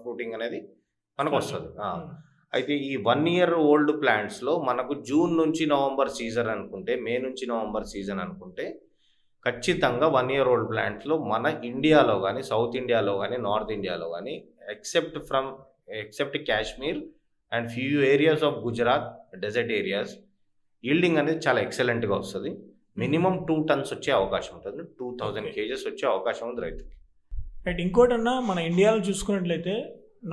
ఫ్రూటింగ్ అనేది మనకు వస్తుంది. అయితే ఈ 1 year ఓల్డ్ ప్లాంట్స్లో మనకు జూన్ నుంచి నవంబర్ సీజన్ అనుకుంటే, మే నుంచి నవంబర్ సీజన్ అనుకుంటే ఖచ్చితంగా 1 year ఓల్డ్ ప్లాంట్స్లో మన ఇండియాలో కానీ, సౌత్ ఇండియాలో కానీ, నార్త్ ఇండియాలో కానీ except Kashmir and few areas of Gujarat desert areas yielding అనేది చాలా ఎక్సలెంట్గా వస్తుంది. మినిమం 2 tons వచ్చే అవకాశం ఉంటుంది. 2000 kgs వచ్చే అవకాశం ఉంది రైతుకి. రైట్. ఇంకోటన్నా మన ఇండియాలో చూసుకున్నట్లయితే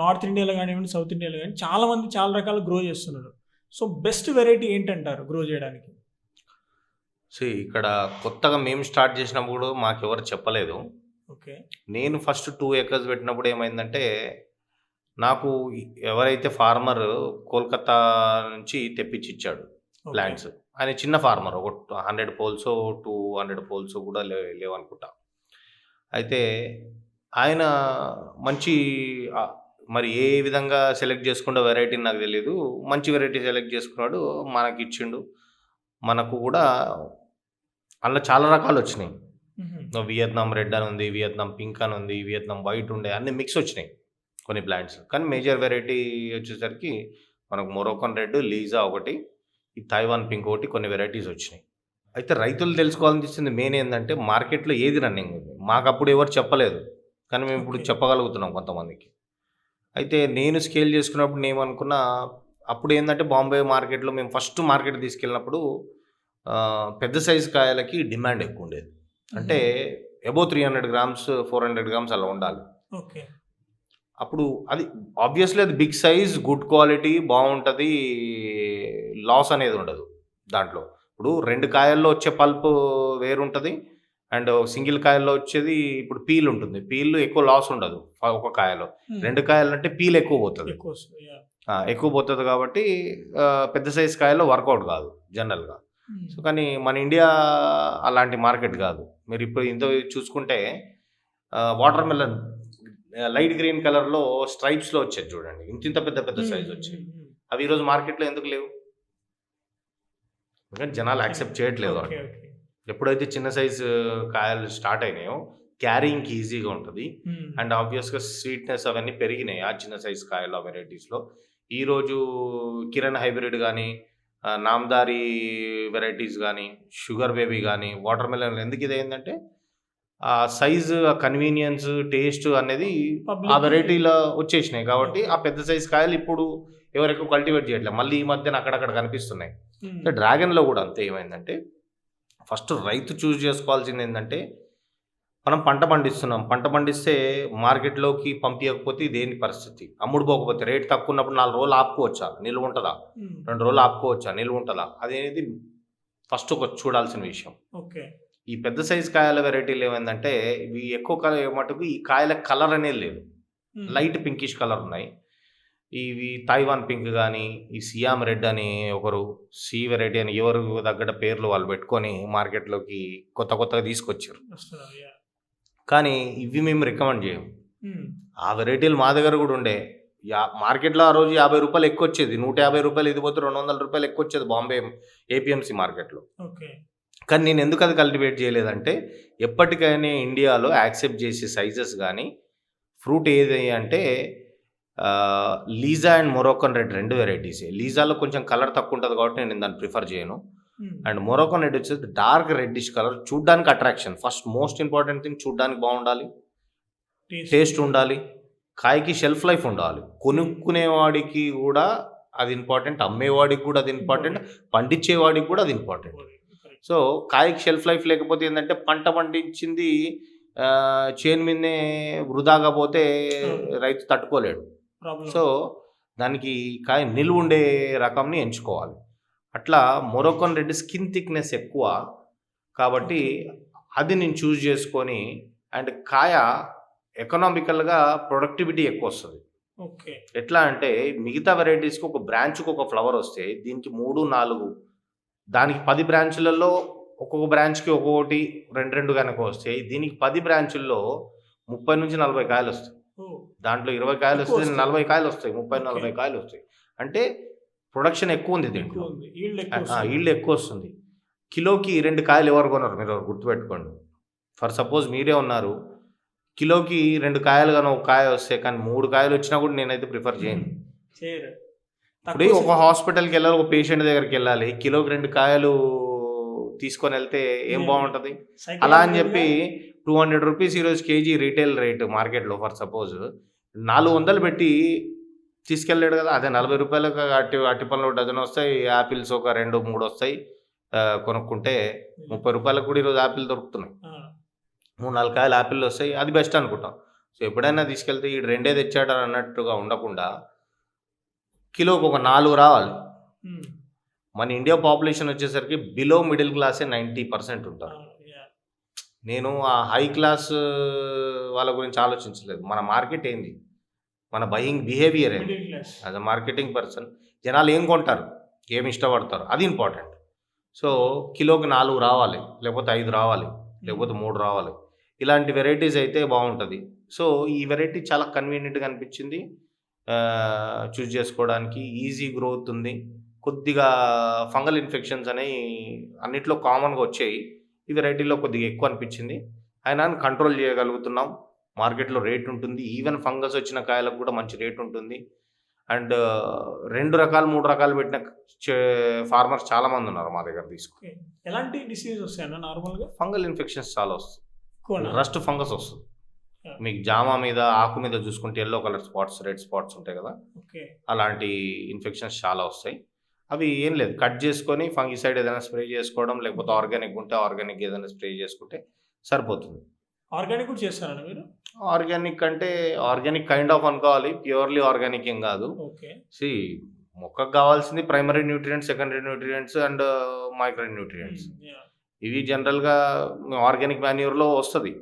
నార్త్ ఇండియాలో కానివ్వండి, సౌత్ ఇండియాలో కానీ చాలా మంది చాలా రకాలు గ్రో చేస్తున్నారు. సో బెస్ట్ వెరైటీ ఏంటంటారు గ్రో చేయడానికి? ఇక్కడ కొత్తగా మేము స్టార్ట్ చేసినప్పుడు మాకెవరు చెప్పలేదు. ఓకే. నేను ఫస్ట్ 2 acres పెట్టినప్పుడు ఏమైందంటే, నాకు ఎవరైతే ఫార్మర్ కోల్కతా నుంచి తెప్పించి ఇచ్చాడు ప్లాంట్స్. ఆయన చిన్న ఫార్మర్, ఒక 100 poles 200 poles కూడా లేవనుకుంటా. అయితే ఆయన మంచి మరి ఏ విధంగా సెలెక్ట్ చేసుకుంటే వెరైటీ నాకు తెలియదు. మంచి వెరైటీ సెలెక్ట్ చేసుకున్నాడు, మనకి ఇచ్చిండు. మనకు కూడా అందులో చాలా రకాలు వచ్చినాయి. వియత్నాం రెడ్ అని ఉంది, వియత్నాం పింక్ అని ఉంది, వియత్నాం వైట్ ఉండే, అన్ని మిక్స్ వచ్చినాయి కొన్ని ప్లాంట్స్. కానీ మేజర్ వెరైటీ వచ్చేసరికి మనకు మొరోకన్ రెడ్, లీజా ఒకటి, ఈ తైవాన్ పింక్ ఒకటి, కొన్ని వెరైటీస్ వచ్చినాయి. అయితే రైతులు తెలుసుకోవాలనిపిస్తుంది మెయిన్ ఏంటంటే మార్కెట్లో ఏది రన్నింగ్ ఉంది. మాకు అప్పుడు ఎవరు చెప్పలేదు, కానీ మేము ఇప్పుడు చెప్పగలుగుతున్నాం కొంతమందికి. అయితే నేను స్కేల్ చేసుకున్నప్పుడు నేను అనుకున్నా, అప్పుడు ఏంటంటే బాంబే మార్కెట్లో మేము ఫస్ట్ మార్కెట్ తీసుకెళ్ళినప్పుడు పెద్ద సైజు కాయలకి డిమాండ్ ఎక్కువ ఉండేది. అంటే అబౌవ్ 300 grams 400 grams అలా ఉండాలి. ఓకే. అప్పుడు అది ఆబ్వియస్లీ అది బిగ్ సైజ్, గుడ్ క్వాలిటీ, బాగుంటుంది, లాస్ అనేది ఉండదు దాంట్లో. ఇప్పుడు 2 కాయల్లో వచ్చే పల్ప్ వేరుంటుంది అండ్ సింగిల్ కాయల్లో వచ్చేది ఇప్పుడు పీల్ ఉంటుంది. పీల్ ఎక్కువ లాస్ ఉండదు ఒక కాయలో. 2 కాయలు అంటే పీల్ ఎక్కువ పోతుంది. ఎక్కువ పోతుంది కాబట్టి పెద్ద సైజ్ కాయల్లో వర్కౌట్ కాదు జనరల్గా. సో కానీ మన ఇండియా అలాంటి మార్కెట్ కాదు. మీరు ఇప్పుడు ఇంత చూసుకుంటే వాటర్ మెలన్ లైట్ గ్రీన్ కలర్లో స్ట్రైప్స్లో వచ్చేది చూడండి, ఇంత పెద్ద పెద్ద సైజ్ వచ్చాయి. అవి ఈరోజు మార్కెట్లో ఎందుకు లేవు? ఎందుకంటే జనాలు యాక్సెప్ట్ చేయట్లేదు. ఎప్పుడైతే చిన్న సైజు కాయలు స్టార్ట్ అయినాయో క్యారింగ్కి ఈజీగా ఉంటుంది అండ్ ఆబ్వియస్గా స్వీట్నెస్ అవన్నీ పెరిగినాయి ఆ చిన్న సైజు కాయల వెరైటీస్లో. ఈరోజు కిరణ్ హైబ్రిడ్ కానీ, నామ్దారి వెరైటీస్ కానీ, షుగర్ బేబీ కానీ, వాటర్ మెలన్ ఎందుకు ఇది ఏంటంటే ఆ సైజు, ఆ కన్వీనియన్స్, టేస్ట్ అనేది ఆ వెరైటీలో వచ్చేసినాయి కాబట్టి ఆ పెద్ద సైజు కాయలు ఇప్పుడు ఎవరెక్కువ కల్టివేట్ చేయట్లేదు. మళ్ళీ ఈ మధ్యన అక్కడక్కడ కనిపిస్తున్నాయి. డ్రాగన్లో కూడా అంతే. ఏమైందంటే ఫస్ట్ రైతు చూస్ చేసుకోవాల్సింది ఏంటంటే, మనం పంట పండిస్తున్నాం, పంట పండిస్తే మార్కెట్లోకి పంపించకపోతే దేని పరిస్థితి, అమ్ముడు పోకపోతే రేట్ తక్కువ ఉన్నప్పుడు 4 రోజులు ఆపుకోవచ్చా, నిల్వ ఉంటుందా, 2 రోజులు ఆపుకోవచ్చా, నిల్వ ఉంటుందా, అనేది ఫస్ట్ ఒక చూడాల్సిన విషయం. ఓకే. ఈ పెద్ద సైజ్ కాయల వెరైటీలు ఏమైందంటే ఇవి ఎక్కువ మటుకు ఈ కాయల కలర్ అనేది లేదు, లైట్ పింకిష్ కలర్ ఉన్నాయి. ఇవి తైవాన్ పింక్ కానీ, ఈ సియామ్ రెడ్ అని ఒకరు, సి వెరైటీ అని ఎవరు తగ్గట్టు పేర్లు వాళ్ళు పెట్టుకొని మార్కెట్లోకి కొత్తగా తీసుకొచ్చారు. కానీ ఇవి మేము రికమెండ్ చేయము. ఆ వెరైటీలు మా దగ్గర కూడా ఉండే. మార్కెట్లో ఆ రోజు 50 రూపాయలు ఎక్కువ వచ్చేది, 150 రూపాయలు, ఇది పోతే 200 రూపాయలు ఎక్కువ వచ్చేది బాంబే ఏపీఎంసీ మార్కెట్లో. కానీ నేను ఎందుకు అది కల్టివేట్ చేయలేదంటే, ఎప్పటికైనా ఇండియాలో యాక్సెప్ట్ చేసే సైజెస్ కానీ ఫ్రూట్ ఏది అంటే లీజా అండ్ మొరోకన్ రెడ్ 2 వెరైటీసే. లీజాలో కొంచెం కలర్ తక్కువ ఉంటుంది కాబట్టి నేను దాన్ని ప్రిఫర్ చేయను. అండ్ మొరోకన్ రెడ్ వచ్చేసి డార్క్ రెడ్డిష్ కలర్, చూడ్డానికి attraction. First most important thing, చూడ్డానికి బాగుండాలి, టేస్ట్ ఉండాలి, కాయకి షెల్ఫ్ లైఫ్ ఉండాలి. కొనుక్కునేవాడికి కూడా అది ఇంపార్టెంట్, అమ్మేవాడికి కూడా అది ఇంపార్టెంట్, పండించేవాడికి కూడా అది ఇంపార్టెంట్. సో కాయకి షెల్ఫ్ లైఫ్ లేకపోతే ఏంటంటే పంట పండించింది చేను మీదనే వృధాగా పోతే రైతు తట్టుకోలేడు. ప్రాబ్లం. సో దానికి కాయ నిలువ ఉండే రకంని ఎంచుకోవాలి. అట్లా మొరొకన్ రెడ్ స్కిన్ థిక్నెస్ ఎక్కువ కాబట్టి అది నేను చూస్ చేసుకొని, అండ్ కాయ ఎకనామికల్గా ప్రొడక్టివిటీ ఎక్కువ వస్తుంది. ఓకే. ఎట్లా అంటే మిగతా వెరైటీస్కి ఒక బ్రాంచ్కి ఒక ఫ్లవర్ వస్తే దీనికి 3-4, దానికి 10 బ్రాంచులలో ఒక్కొక్క బ్రాంచ్కి ఒక్కొక్కటి 2 కనుక వస్తాయి. దీనికి 10 బ్రాంచుల్లో 30-40 కాయలు వస్తాయి. దాంట్లో 20 కాయలు వస్తాయి, 40 కాయలు వస్తాయి, 30-40 కాయలు వస్తాయి. అంటే ప్రొడక్షన్ ఎక్కువ ఉంది దీంట్లో, ఈల్డ్ ఎక్కువ వస్తుంది. కిలోకి 2 కాయలు ఎవరు కొన్నారు మీరు గుర్తుపెట్టుకోండి. ఫర్ సపోజ్ మీరే ఉన్నారు, కిలోకి 2 కాయలు కానీ ఒక కాయ వస్తాయి, కానీ 3 కాయలు వచ్చినా కూడా నేనైతే ప్రిఫర్ చేయను. ఇప్పుడు ఒక హాస్పిటల్కి వెళ్ళాలి, ఒక పేషెంట్ దగ్గరికి వెళ్ళాలి, కిలోకి 2 కాయలు తీసుకొని వెళ్తే ఏం బాగుంటుంది? అలా అని చెప్పి 200 రూపీస్ ఈరోజు కేజీ రీటైల్ రేటు మార్కెట్లో ఫర్ సపోజ్ 400 పెట్టి తీసుకెళ్ళాడు కదా, అదే 40 రూపాయలకు అరటిపళ్ళు డజన్ వస్తాయి, యాపిల్స్ ఒక 2-3 వస్తాయి. కొనుక్కుంటే 30 రూపాయలకు కూడా ఈరోజు యాపిల్ దొరుకుతున్నాయి. 3-4 కాయలు యాపిల్ వస్తాయి, అది బెస్ట్ అనుకుంటాం. సో ఎప్పుడైనా తీసుకెళ్తే ఈ 2 తెచ్చాడు అన్నట్టుగా ఉండకుండా కిలోకి ఒక 4 రావాలి. మన ఇండియా పాపులేషన్ వచ్చేసరికి బిలో మిడిల్ క్లాసే 90% ఉంటారు. నేను ఆ హై క్లాస్ వాళ్ళ గురించి ఆలోచించలేదు. మన మార్కెట్ ఏంది, మన బయింగ్ బిహేవియర్ ఏంది, యాజ్ అ మార్కెటింగ్ పర్సన్ జనాలు ఏం కొంటారు, ఏమి ఇష్టపడతారు, అది ఇంపార్టెంట్. సో కిలోకి 4 రావాలి, లేకపోతే 5 రావాలి, లేకపోతే 3 రావాలి. ఇలాంటి వెరైటీస్ అయితే బాగుంటుంది. సో ఈ వెరైటీ చాలా కన్వీనియంట్గా అనిపించింది, చూస్ చేసుకోవడానికి ఈజీ గ్రోత్ ఉంది. కొద్దిగా ఫంగల్ ఇన్ఫెక్షన్స్ అనేవి అన్నిట్లో కామన్గా వచ్చాయి, ఈ వెరైటీలో కొద్దిగా ఎక్కువ అనిపించింది. అయినా కంట్రోల్ చేయగలుగుతున్నాం. మార్కెట్లో రేట్ ఉంటుంది, ఈవెన్ ఫంగస్ వచ్చిన కాయలకు కూడా మంచి రేట్ ఉంటుంది. అండ్ 2 రకాలు 3 రకాలు పెట్టిన ఫార్మర్స్ చాలామంది ఉన్నారు మా దగ్గర తీసుకుని. ఎలాంటి డిసీజ్ వస్తాయన్న నార్మల్గా? ఫంగల్ ఇన్ఫెక్షన్స్ చాలా వస్తాయి. రస్ట్ ఫంగస్ వస్తుంది. మీకు జామా మీద, ఆకు మీద చూసుకుంటే yellow colour spots, red spots ఉంటాయి కదా, అలాంటి ఇన్ఫెక్షన్స్ చాలా వస్తాయి. అవి ఏం లేదు, కట్ చేసుకొని ఫంగిసైడ్ ఏదైనా స్ప్రే చేసుకోవడం, లేకపోతే ఆర్గానిక్ ఉంటే ఆర్గానిక్ ఏదైనా స్ప్రే చేసుకుంటే సరిపోతుంది. ఆర్గానిక్ కూడా చేస్తారా మీరు? ఆర్గానిక్ అంటే ఆర్గానిక్ కైండ్ ఆఫ్ అనుకోవాలి, ప్యూర్లీ ఆర్గానిక్ ఏం కాదు. సి మొక్కకు కావాల్సింది primary nutrients, secondary nutrients and micro nutrients. ఇవి జనరల్గా ఆర్గానిక్ మాన్యూర్లో వస్తుంది.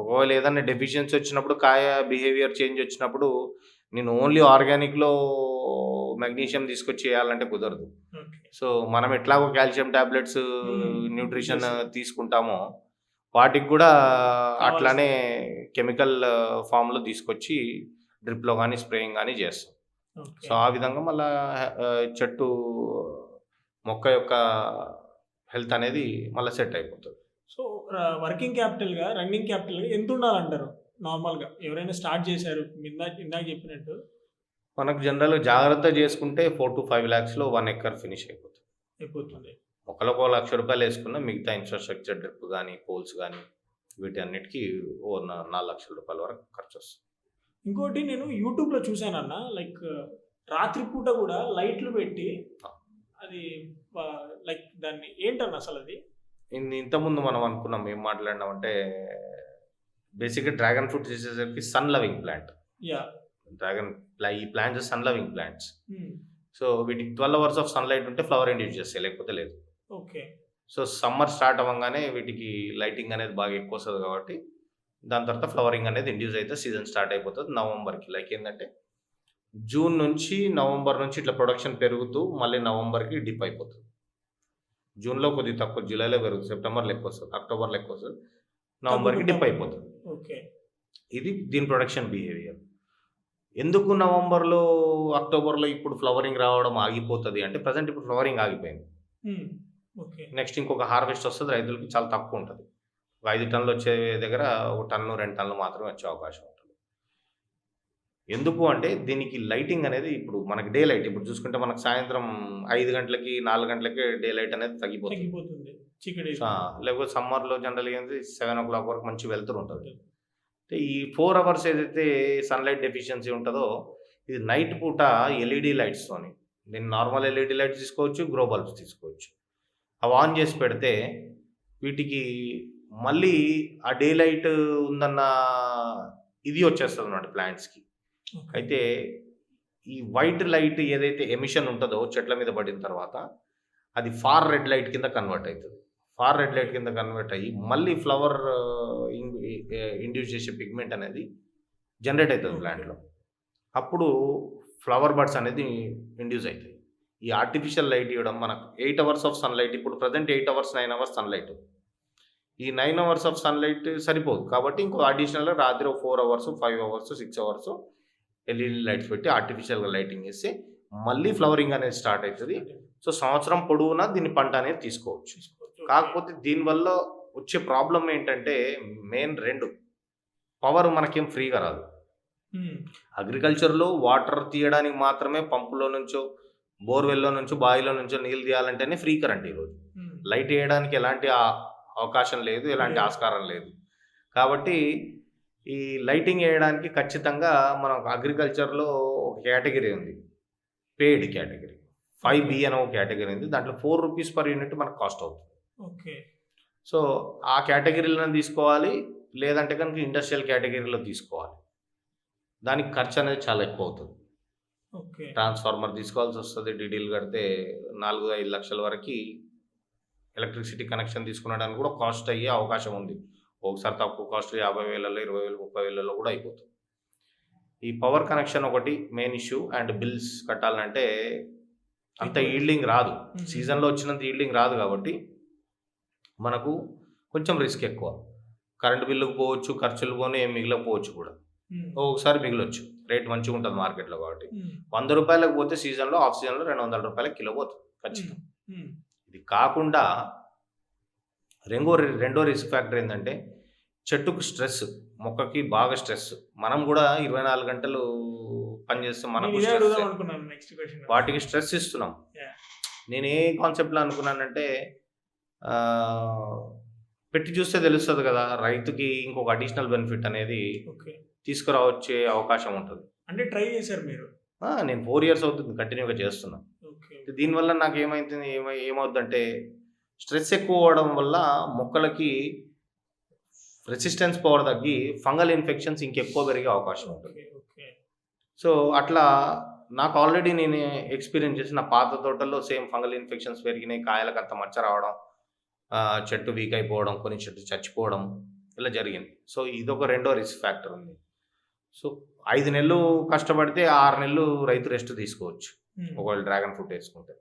ఒకవేళ ఏదైనా డెఫిషియన్సీ వచ్చినప్పుడు, కాయ బిహేవియర్ చేంజ్ వచ్చినప్పుడు, నేను ఓన్లీ ఆర్గానిక్లో మెగ్నీషియం తీసుకొచ్చి చేయాలంటే కుదరదు. సో మనం ఎట్లాగో కాల్షియం టాబ్లెట్స్, న్యూట్రిషన్ తీసుకుంటామో వాటికి కూడా అట్లానే కెమికల్ ఫామ్లో తీసుకొచ్చి డ్రిప్లో కానీ స్ప్రేయింగ్ కానీ చేస్తాం. సో ఆ విధంగా మళ్ళీ చెట్టు మొక్క యొక్క హెల్త్ అనేది మళ్ళీ సెట్ అయిపోతుంది. సో వర్కింగ్ క్యాపిటల్గా, రన్నింగ్ క్యాపిటల్గా ఎంత ఉండాలంటారు నార్మల్గా? ఎవరైనా స్టార్ట్ చేశారు ఇందాక చెప్పినట్టు, మనకు జనరల్గా జాగ్రత్త చేసుకుంటే 4 to 5 lakhsలో 1 acre ఫినిష్ అయిపోతుంది. ఒకళ్ళకు 1 లక్ష రూపాయలు వేసుకున్న మిగతా ఇన్ఫ్రాస్ట్రక్చర్, డ్రిప్ కానీ, పోల్స్ కానీ, వీటి అన్నిటికీ 4 లక్షల రూపాయల వరకు ఖర్చు వస్తుంది. ఇంకోటి నేను యూట్యూబ్లో చూసానన్న, లైక్ రాత్రిపూట కూడా లైట్లు పెట్టి, అది లైక్ దాన్ని ఏంటన్న అసలు అది? ఇంతకుముందు మనం అనుకున్నాం, ఏం మాట్లాడినామంటే బేసిక్గా డ్రాగన్ ఫ్రూట్ చేసేసరికి సన్ లవింగ్ ప్లాంట్. ఈ plants sun loving plants. So వీటికి 12 hours ఆఫ్ సన్లైట్ ఉంటే ఫ్లవర్ ఇండ్యూస్ చేస్తాయి, లేకపోతే లేదు. ఓకే. సో సమ్మర్ స్టార్ట్ అవ్వగానే వీటికి లైటింగ్ అనేది బాగా ఎక్కువ వస్తుంది కాబట్టి దాని తర్వాత ఫ్లవరింగ్ అనేది ఇండ్యూస్ అయితే సీజన్ స్టార్ట్ అయిపోతుంది నవంబర్కి. లైక్ ఏంటంటే జూన్ నుంచి నవంబర్ నుంచి ఇట్లా ప్రొడక్షన్ పెరుగుతూ మళ్ళీ నవంబర్కి డిప్ అయిపోతుంది. జూన్లో కొద్దిగా తక్కువ, జూలైలో పెరుగుతుంది, సెప్టెంబర్లో ఎక్కువ వస్తుంది, అక్టోబర్లో ఎక్కువ వస్తుంది, నవంబర్కి డిప్ అయిపోతుంది. ఓకే. ఇది దీని ప్రొడక్షన్ బిహేవియర్. ఎందుకు నవంబర్లో, అక్టోబర్లో ఇప్పుడు ఫ్లవరింగ్ రావడం ఆగిపోతుంది అంటే, ప్రజెంట్ ఇప్పుడు ఫ్లవరింగ్ ఆగిపోయింది. నెక్స్ట్ ఇంకొక హార్వెస్ట్ వస్తుంది, రైతులకి చాలా తక్కువ ఉంటుంది. ఒక 5 టన్నులు వచ్చే దగ్గర 1 టన్ను 2 టన్నులు మాత్రమే వచ్చే అవకాశం ఉంటుంది. ఎందుకు అంటే దీనికి లైటింగ్ అనేది ఇప్పుడు మనకి డే లైట్, ఇప్పుడు చూసుకుంటే మనకు సాయంత్రం 5 గంటలకి 4 గంటలకి డే లైట్ అనేది తగ్గిపోతుంది. లేకపోతే సమ్మర్లో జనరల్గా ఏంటి 7 o'clock వరకు మంచి వెళ్తూ ఉంటుంది. ఈ 4 hours ఏదైతే సన్లైట్ డెఫిషియన్సీ ఉంటుందో, ఇది నైట్ పూట ఎల్ఈడి లైట్స్తోని, నేను నార్మల్ ఎల్ఈడి లైట్స్ తీసుకోవచ్చు, గ్రో బల్బ్స్ తీసుకోవచ్చు. అవి ఆన్ చేసి పెడితే వీటికి మళ్ళీ ఆ డే లైట్ ఉందన్న ఇది వచ్చేస్తుంది అన్నమాట ప్లాంట్స్కి. అయితే ఈ వైట్ లైట్ ఏదైతే ఎమిషన్ ఉంటుందో చెట్ల మీద పడిన తర్వాత అది ఫార్ రెడ్ లైట్ కింద కన్వర్ట్ అవుతుంది. ఫార్ రెడ్ లైట్ కింద కన్వర్ట్ అయ్యి మళ్ళీ ఫ్లవర్ ఇండ్యూస్ చేసే పిగ్మెంట్ అనేది జనరేట్ అవుతుంది ప్లాంట్లో. అప్పుడు ఫ్లవర్ బడ్స్ అనేది ఇండ్యూస్ అవుతాయి. ఈ ఆర్టిఫిషియల్ లైట్ ఇవ్వడం మనకు 8 అవర్స్ ఆఫ్ సన్లైట్, ఇప్పుడు ప్రజెంట్ 8 అవర్స్ 9 అవర్స్ సన్లైట్. ఈ 9 అవర్స్ ఆఫ్ సన్లైట్ సరిపోదు కాబట్టి ఇంకో అడిషనల్గా రాత్రి 4 hours 5 hours 6 hours LED lights పెట్టి ఆర్టిఫిషియల్గా లైటింగ్ చేస్తే మళ్ళీ ఫ్లవరింగ్ అనేది స్టార్ట్ అవుతుంది. సో సంవత్సరం పొడవునా దీని పంట అనేది తీసుకోవచ్చు. కాకపోతే దీనివల్ల వచ్చే ప్రాబ్లం ఏంటంటే మెయిన్ 2 పవర్ మనకేం ఫ్రీగా రాదు. అగ్రికల్చర్లో వాటర్ తీయడానికి మాత్రమే పంపులో నుంచో బోర్వెల్లో నుంచో బావిలో నుంచో నీళ్ళు తీయాలంటేనే ఫ్రీ కరెంట్ ఈరోజు. లైట్ వేయడానికి ఎలాంటి అవకాశం లేదు, ఎలాంటి ఆస్కారం లేదు. కాబట్టి ఈ లైటింగ్ వేయడానికి ఖచ్చితంగా మనం అగ్రికల్చర్లో ఒక కేటగిరీ ఉంది, పెయిడ్ కేటగిరీ. 5B అనే ఒక కేటగిరీ ఉంది. దాంట్లో 4 రూపీస్ పర్ యూనిట్ మనకు కాస్ట్ అవుతుంది. ఓకే. సో ఆ కేటగిరీలో తీసుకోవాలి, లేదంటే కనుక ఇండస్ట్రియల్ కేటగిరీలో తీసుకోవాలి. దానికి ఖర్చు అనేది చాలా ఎక్కువ అవుతుంది. ఓకే. ట్రాన్స్ఫార్మర్ తీసుకోవాల్సి వస్తుంది, డీడీలు కడితే 4-5 లక్షల వరకు ఎలక్ట్రిసిటీ కనెక్షన్ తీసుకునడానికి కూడా కాస్ట్ అయ్యే అవకాశం ఉంది. ఒకసారి తక్కువ కాస్ట్ 50,000, 20,000, 30,000 కూడా అయిపోతుంది. ఈ పవర్ కనెక్షన్ ఒకటి మెయిన్ ఇష్యూ. అండ్ బిల్స్ కట్టాలంటే అంత ఈల్డింగ్ రాదు, సీజన్లో వచ్చినంత ఈల్డింగ్ రాదు. కాబట్టి మనకు కొంచెం రిస్క్ ఎక్కువ. కరెంట్ బిల్లుకు పోవచ్చు, ఖర్చులు పోను, ఏం మిగిలకపోవచ్చు కూడా. ఒకసారి మిగిలొచ్చు, రేట్ మంచిగా ఉంటుంది మార్కెట్లో. కాబట్టి 100 రూపాయలకు పోతే సీజన్లో, ఆఫ్ సీజన్లో 200 రూపాయలకు కిలో పోతుంది ఖచ్చితంగా. ఇది కాకుండా రెండో రిస్క్ ఫ్యాక్టర్ ఏంటంటే చెట్టుకు స్ట్రెస్, మొక్కకి బాగా స్ట్రెస్. మనం కూడా 24 గంటలు పనిచేస్తే మనకు వాటికి స్ట్రెస్ ఇస్తున్నాం. నేను ఏ కాన్సెప్ట్లో అనుకున్నానంటే పెట్టి చూస్తే తెలుస్తుంది కదా, రైతుకి ఇంకొక అడిషనల్ బెనిఫిట్ అనేది తీసుకురావచ్చే అవకాశం ఉంటుంది. అంటే ట్రై చేశారు మీరు? నేను 4 ఇయర్స్ అవుతుంది కంటిన్యూగా చేస్తున్నా. దీనివల్ల నాకు ఏమవుతుందంటే స్ట్రెస్ ఎక్కువ అవ్వడం వల్ల మొక్కలకి రెసిస్టెన్స్ పవర్ తగ్గి ఫంగల్ ఇన్ఫెక్షన్స్ ఇంకెక్కువ పెరిగే అవకాశం ఉంటుంది. సో అట్లా నాకు ఆల్రెడీ నేను ఎక్స్పీరియన్స్ చేసి నా పాత తోటల్లో సేమ్ ఫంగల్ ఇన్ఫెక్షన్స్ పెరిగినాయి, కాయలకు అంత మచ్చ రావడం, చెట్టు వీక్ అయిపోవడం, కొన్ని చెట్టు చచ్చిపోవడం ఇలా జరిగింది. సో ఇదొక రెండో రిస్క్ ఫ్యాక్టర్ ఉంది. సో 5 నెలలు కష్టపడితే 6 నెలలు రైతు రెస్ట్ తీసుకోవచ్చు ఒకవేళ డ్రాగన్ ఫ్రూట్ వేసుకుంటే.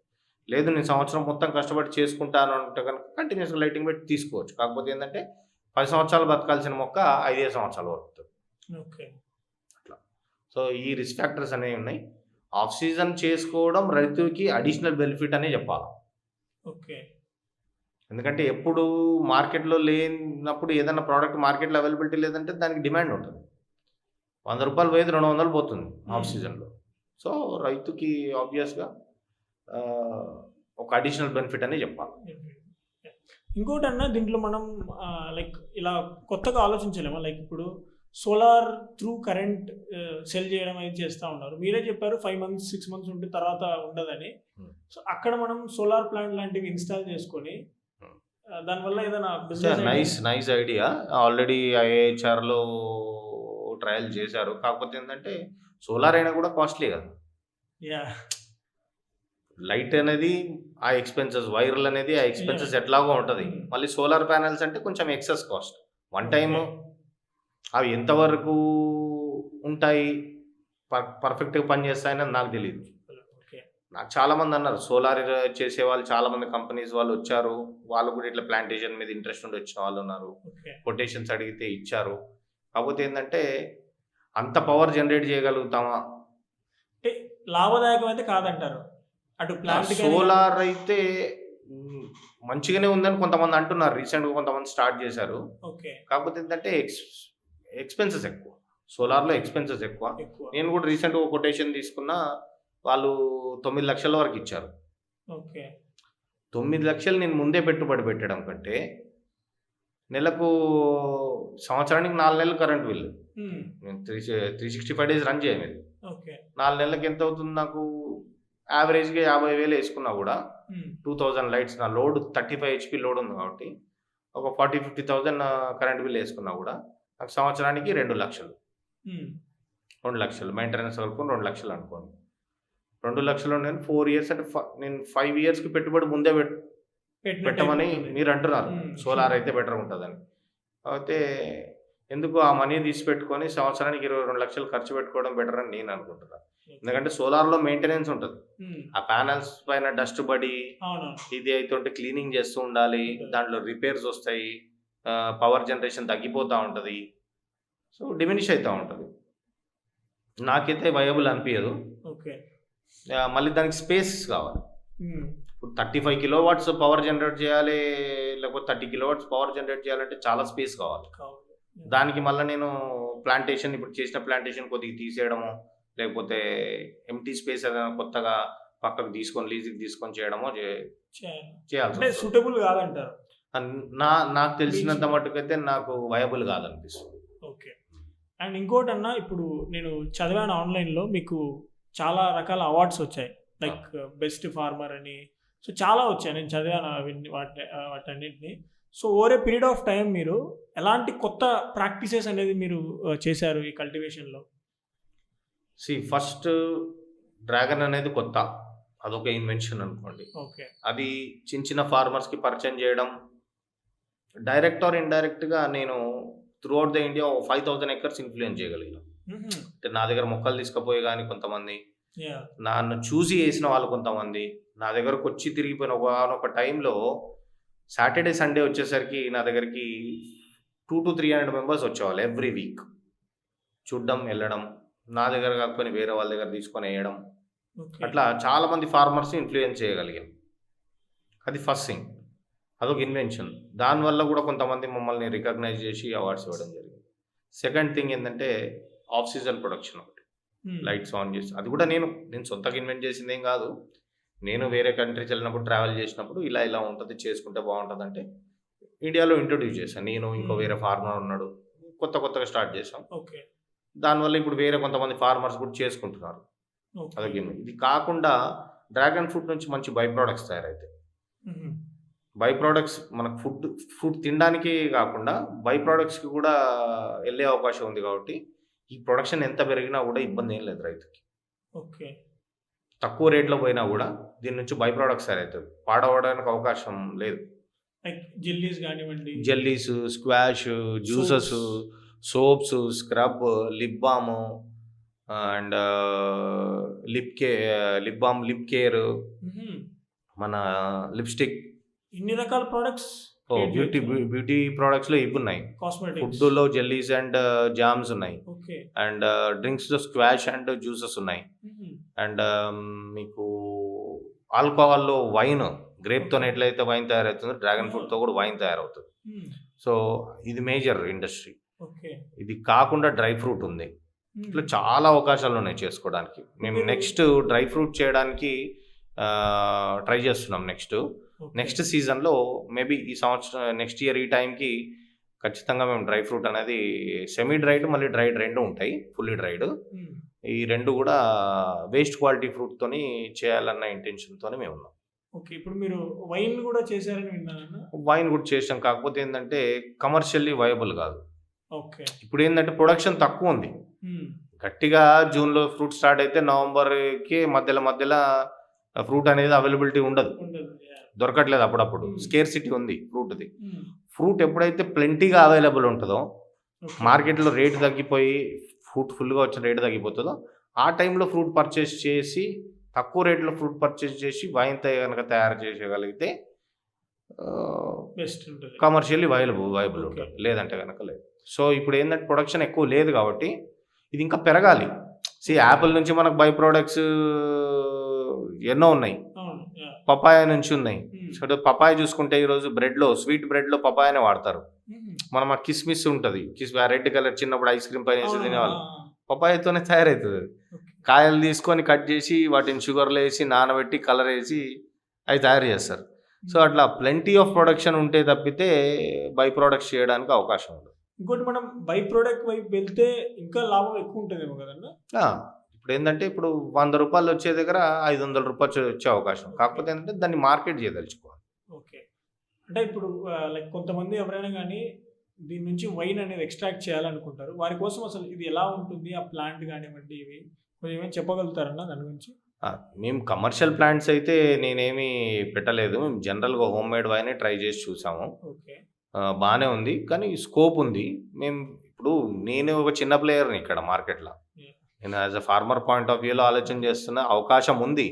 లేదు నేను సంవత్సరం మొత్తం కష్టపడి చేసుకుంటాను అంటే కనుక కంటిన్యూస్గా లైటింగ్ పెట్టి తీసుకోవచ్చు. కాకపోతే ఏంటంటే 10 సంవత్సరాలు బతకాల్సిన మొక్క 5 సంవత్సరాలు పడుతుంది. అట్లా. సో ఈ రిస్క్ ఫ్యాక్టర్స్ అనేవి ఉన్నాయి. ఆఫ్ సీజన్ చేసుకోవడం రైతుకి అడిషనల్ బెనిఫిట్ అనే చెప్పాలి. ఎందుకంటే ఎప్పుడు మార్కెట్లో లేనప్పుడు ఏదైనా ప్రోడక్ట్ మార్కెట్లో అవైలబిలిటీ లేదంటే దానికి డిమాండ్ ఉంటుంది. 100 రూపాయలు పోయేది 200 పోతుంది ఆఫ్ సీజన్లో. సో రైతుకి ఆబ్వియస్గా ఒక అడిషనల్ బెనిఫిట్ అనే చెప్పాలి. ఇంకోటి అన్న, దీంట్లో మనం లైక్ ఇలా కొత్తగా ఆలోచించలేమా? లైక్ ఇప్పుడు సోలార్ త్రూ కరెంట్ సెల్ చేయడం అనేది చేస్తూ ఉన్నారు. మీరే చెప్పారు 5 months 6 months ఉంటే తర్వాత ఉండదని. సో అక్కడ మనం సోలార్ ప్లాంట్ లాంటివి ఇన్స్టాల్ చేసుకొని దానివల్ల ఏదైనా బిజినెస్. Nice idea. ఆల్రెడీ IIHRలో ట్రయల్ చేశారు. కాకపోతే ఏంటంటే సోలార్ అయినా కూడా కాస్ట్లీ కదా. లైట్ అనేది ఆ ఎక్స్పెన్సెస్, వైర్లు అనేది ఆ ఎక్స్పెన్సెస్ ఎట్లాగో ఉంటుంది. మళ్ళీ సోలార్ ప్యానెల్స్ అంటే కొంచెం ఎక్సెస్ కాస్ట్. వన్ టైమ్ అవి ఎంతవరకు ఉంటాయి, పర్ఫెక్ట్గా పనిచేస్తాయని నాకు తెలియదు. నాకు చాలామంది అన్నారు, సోలార్ చేసే వాళ్ళు చాలామంది కంపెనీస్ వాళ్ళు వచ్చారు, వాళ్ళు కూడా ఇట్లా ప్లాంటేషన్ మీద ఇంట్రెస్ట్ ఉండి వచ్చిన వాళ్ళు ఉన్నారు. కొటేషన్స్ అడిగితే ఇచ్చారు. కాకపోతే ఏంటంటే అంత పవర్ జనరేట్ చేయగలుగుతామా? లాభదాయకం అయితే కాదంటారు. అటు ప్లాంట్ సోలార్ అయితే మంచిగానే ఉందని కొంతమంది అంటున్నారు. రీసెంట్గా కొంతమంది స్టార్ట్ చేశారు. కాకపోతే ఏంటంటే ఎక్స్పెన్సెస్ ఎక్కువ, సోలార్లో ఎక్స్పెన్సెస్ ఎక్కువ. నేను కూడా రీసెంట్గా ఒక కొటేషన్ తీసుకున్నా, వాళ్ళు 9 లక్షల వరకు ఇచ్చారు. 9 లక్షలు నేను ముందే పెట్టుబడి పెట్టడం కంటే నెలకు సంవత్సరానికి 4 నెలలు కరెంట్ బిల్లు, నేను 365 days రన్ చేయలేదు. 4 నెలలకు ఎంత అవుతుంది నాకు? యావరేజ్గా 50,000 వేసుకున్నా కూడా 2000 లైట్స్. నా లోడ్ 35 HP లోడ్ ఉంది కాబట్టి ఒక 40,000-50,000 కరెంట్ బిల్ వేసుకున్నా కూడా నాకు సంవత్సరానికి 2 లక్షలు. 2 లక్షలు మెయింటెనెన్స్ కలుపుకొని 2 లక్షలు అనుకోండి. 2 లక్షలు నేను 4 ఇయర్స్ అంటే నేను 5 ఇయర్స్కి పెట్టుబడి ముందే పెట్టమని మీరు అంటున్నారు. సోలార్ అయితే బెటర్ ఉంటుందని. అయితే ఎందుకు ఆ మనీ తీసి పెట్టుకొని సంవత్సరానికి 22 లక్షలు ఖర్చు పెట్టుకోవడం బెటర్ అని నేను అనుకుంటున్నాను. ఎందుకంటే సోలార్లో మెయింటెనెన్స్ ఉంటుంది. ఆ ప్యానల్స్ పైన డస్ట్ పడి ఇది అయితే క్లీనింగ్ చేస్తూ ఉండాలి. దాంట్లో రిపేర్స్ వస్తాయి, పవర్ జనరేషన్ తగ్గిపోతూ ఉంటుంది, సో డిమినిష్ అవుతూ ఉంటుంది. నాకైతే వయబుల్ అనిపించదు. మళ్ళీ దానికి స్పేస్ కావాలి. ఇప్పుడు 35 కిలోవాట్స్ పవర్ జనరేట్ చేయాలి, లేకపోతే 30 కిలోవాట్స్ పవర్ జనరేట్ చేయాలంటే చాలా స్పేస్ కావాలి. దానికి మళ్ళీ నేను ప్లాంటేషన్ ఇప్పుడు చేసిన ప్లాంటేషన్ కొద్దిగా తీసేయడము, లేకపోతే ఎంటీ స్పేస్ ఏదైనా కొత్తగా పక్కకు తీసుకొని లీజుకి తీసుకొని చేయడమో చేయాలి. సూటబుల్ కాదంటారు. నాకు తెలిసినంత మట్టుకైతే నాకు వయబుల్ కాదనిపిస్తుంది. ఓకే. అండ్ ఇంకోటి అన్న, ఇప్పుడు నేను చదివాను ఆన్లైన్లో మీకు చాలా రకాల అవార్డ్స్ వచ్చాయి, లైక్ బెస్ట్ ఫార్మర్ అని, సో చాలా వచ్చాయి. నేను చదివాను వాటన్నిటిని. So over a period of time మీరు ఎలాంటి కొత్త ప్రాక్టీసెస్ అనేది మీరు చేశారు ఈ కల్టివేషన్లో? ఫస్ట్ డ్రాగన్ అనేది కొత్త, అదొక ఇన్వెన్షన్ అనుకోండి. ఓకే. అది చిన్న చిన్న ఫార్మర్స్కి పరిచయం చేయడం, డైరెక్ట్ ఆర్ ఇండైరెక్ట్గా నేను through out the India 5,000 acres influence చేయగలిగాను. అంటే నా దగ్గర మొక్కలు తీసుకుపోయి కానీ కొంతమంది, నన్ను చూసి వేసిన వాళ్ళు కొంతమంది, నా దగ్గరకు వచ్చి తిరిగిపోయిన ఒక టైంలో సాటర్డే సండే వచ్చేసరికి నా దగ్గరికి 200 to 300 మెంబర్స్ వచ్చేవాళ్ళు ఎవ్రీ వీక్. చూడడం, వెళ్ళడం, నా దగ్గర కాకపోయినా వేరే వాళ్ళ దగ్గర తీసుకొని వేయడం, అట్లా చాలామంది ఫార్మర్స్ ఇన్ఫ్లుయెన్స్ చేయగలిగాం. అది ఫస్ట్ థింగ్, అదొక ఇన్వెన్షన్. దానివల్ల కూడా కొంతమంది మమ్మల్ని రికగ్నైజ్ చేసి అవార్డ్స్ ఇవ్వడం జరిగింది. సెకండ్ థింగ్ ఏంటంటే ఆఫ్ సీజన్ ప్రొడక్షన్ ఒకటి, లైట్స్ ఆన్ చేసి, అది కూడా నేను సొంతగా ఇన్వెంట్ చేసింది ఏం కాదు. నేను వేరే కంట్రీస్ వెళ్ళినప్పుడు ట్రావెల్ చేసినప్పుడు ఇలా ఉంటుంది, చేసుకుంటే బాగుంటుంది అంటే ఇండియాలో ఇంట్రొడ్యూస్ చేశాను. నేను ఇంకో వేరే ఫార్మర్ ఉన్నాడు, కొత్తగా స్టార్ట్ చేసాం. ఓకే. దానివల్ల ఇప్పుడు వేరే కొంతమంది ఫార్మర్స్ కూడా చేసుకుంటున్నారు. అదొక ఇది కాకుండా డ్రాగన్ ఫ్రూట్ నుంచి మంచి బై ప్రోడక్ట్స్ తయారవుతాయి. బై ప్రోడక్ట్స్ మనకు ఫుడ్ తినడానికి కాకుండా బై ప్రోడక్ట్స్కి కూడా వెళ్ళే అవకాశం ఉంది. కాబట్టి ఈ ప్రొడక్షన్ ఎంత పెరిగినా కూడా ఇబ్బంది ఏం లేదు రైతుకి. ఓకే. తక్కువ రేట్లో పోయినా కూడా దీని నుంచి బై ప్రోడక్ట్స్ తయారవుతుంది, పాడవడానికి అవకాశం లేదు. జెల్లీస్ కానివ్వండి, jellies, squash, juices, soaps, scrub, lip balm and lip balm, lip care, మన లిప్స్టిక్, ఇన్ని రకాల ప్రొడక్ట్స్. బ్యూటీ ప్రోడక్ట్స్లో ఇవి ఉన్నాయి. ఫుడ్లో జెల్లీస్ అండ్ జామ్స్ ఉన్నాయి, అండ్ డ్రింక్స్లో స్క్వాష్ అండ్ జ్యూసెస్ ఉన్నాయి, అండ్ మీకు ఆల్కహాల్లో వైన్, గ్రేప్తో ఎట్లయితే వైన్ తయారవుతుందో డ్రాగన్ ఫ్రూట్తో కూడా వైన్ తయారవుతుంది. సో ఇది మేజర్ ఇండస్ట్రీ. ఇది కాకుండా డ్రై ఫ్రూట్ ఉంది. ఇట్లా చాలా అవకాశాలు ఉన్నాయి చేసుకోవడానికి. మేము నెక్స్ట్ డ్రై ఫ్రూట్ చేయడానికి ట్రై చేస్తున్నాం. నెక్స్ట్ సీజన్లో మేబీ ఈ సంవత్సరం నెక్స్ట్ ఇయర్ ఈ టైంకి ఖచ్చితంగా మేము డ్రై ఫ్రూట్ అనేది సెమీ డ్రైడ్ మళ్ళీ డ్రైడ్ రెండు ఉంటాయి, ఫుల్లీ డ్రైడ్. ఈ రెండు కూడా వేస్ట్ క్వాలిటీ ఫ్రూట్తోని చేయాలన్న ఇంటెన్షన్తోనే మేము ఉన్నాం. ఓకే. ఇప్పుడు మీరు వైన్ కూడా చేశారని విన్నాను. వైన్ కూడా చేసాం, కాకపోతే ఏంటంటే కమర్షియల్లీ వయబుల్ కాదు. ఓకే. ఇప్పుడు ఏంటంటే ప్రొడక్షన్ తక్కువ ఉంది. గట్టిగా జూన్లో ఫ్రూట్ స్టార్ట్ అయితే నవంబర్కి మధ్యలో ఫ్రూట్ అనేది అవైలబిలిటీ ఉండదు, దొరకట్లేదు. అప్పుడప్పుడు స్కేర్సిటీ ఉంది ఫ్రూట్ది. ఫ్రూట్ ఎప్పుడైతే ప్లెంటీగా అవైలబుల్ ఉంటుందో, మార్కెట్లో రేటు తగ్గిపోయి ఫ్రూట్ ఫుల్గా వచ్చిన రేటు తగ్గిపోతుందో, ఆ టైంలో ఫ్రూట్ పర్చేస్ చేసి తక్కువ రేట్లో ఫ్రూట్ పర్చేస్ చేసి వైన్ కనుక తయారు చేయగలిగితే బెస్ట్ ఉంటుంది, కమర్షియల్లీ వైబుల్ ఉంటుంది. లేదంటే కనుక లేదు. సో ఇప్పుడు ఏంటంటే ప్రొడక్షన్ ఎక్కువ లేదు కాబట్టి ఇది ఇంకా పెరగాలి. యాపిల్ నుంచి మనకు బై ప్రోడక్ట్స్ ఎన్నో ఉన్నాయి, పపాయ నుంచి ఉన్నాయి. సో పపాయ చూసుకుంటే ఈరోజు బ్రెడ్లో, స్వీట్ బ్రెడ్లో పపాయనే వాడతారు. మనం ఆ కిస్మిస్ ఉంటుంది, రెడ్ కలర్ చిన్నప్పుడు ఐస్ క్రీమ్ పైన వేసి తినేవాళ్ళు, పపాయతోనే తయారవుతుంది. కాయలు తీసుకొని కట్ చేసి వాటిని షుగర్లో వేసి నానబెట్టి కలర్ వేసి అవి తయారు చేస్తారు. సో అట్లా ప్లెంటీ ఆఫ్ ప్రొడక్షన్ ఉంటే తప్పితే బై ప్రోడక్ట్స్ చేయడానికి అవకాశం ఉంది. ఇంకోటి మనం బై ప్రోడక్ట్ వైపు వెళ్తే ఇంకా లాభం ఎక్కువ ఉంటుందేమో కదన్నా. ఇప్పుడు ఏంటంటే ఇప్పుడు 100 రూపాయలు వచ్చే దగ్గర 500 రూపాయలు వచ్చే అవకాశం. కాకపోతే ఏంటంటే దాన్ని మార్కెట్ చేయదలుచుకోవాలి. ఓకే. అంటే ఇప్పుడు లైక్ కొంతమంది ఎవరైనా కానీ దీని నుంచి వైన్ అనేది ఎక్స్ట్రాక్ట్ చేయాలనుకుంటారు. వారి కోసం అసలు ఇది ఎలా ఉంటుంది? ఆ ప్లాంట్ కానివ్వండి ఇవి కొంచెం ఏమైనా చెప్పగలుగుతారన్నా దాని గురించి? మేము కమర్షియల్ ప్లాంట్స్ అయితే నేనేమి పెట్టలేదు. మేము జనరల్‌గా హోమ్ మేడ్ వైనే ట్రై చేసి చూసాము. ఓకే. బానే ఉంది. కానీ స్కోప్ ఉంది. ఇప్పుడు నేను ఒక చిన్న ప్లేయర్‌ని ఇక్కడ మార్కెట్‌లో. యాహ్! నేను as a farmer point of వ్యూలో ఆలోచన చేస్తున్నా. అవకాశం ఉంది.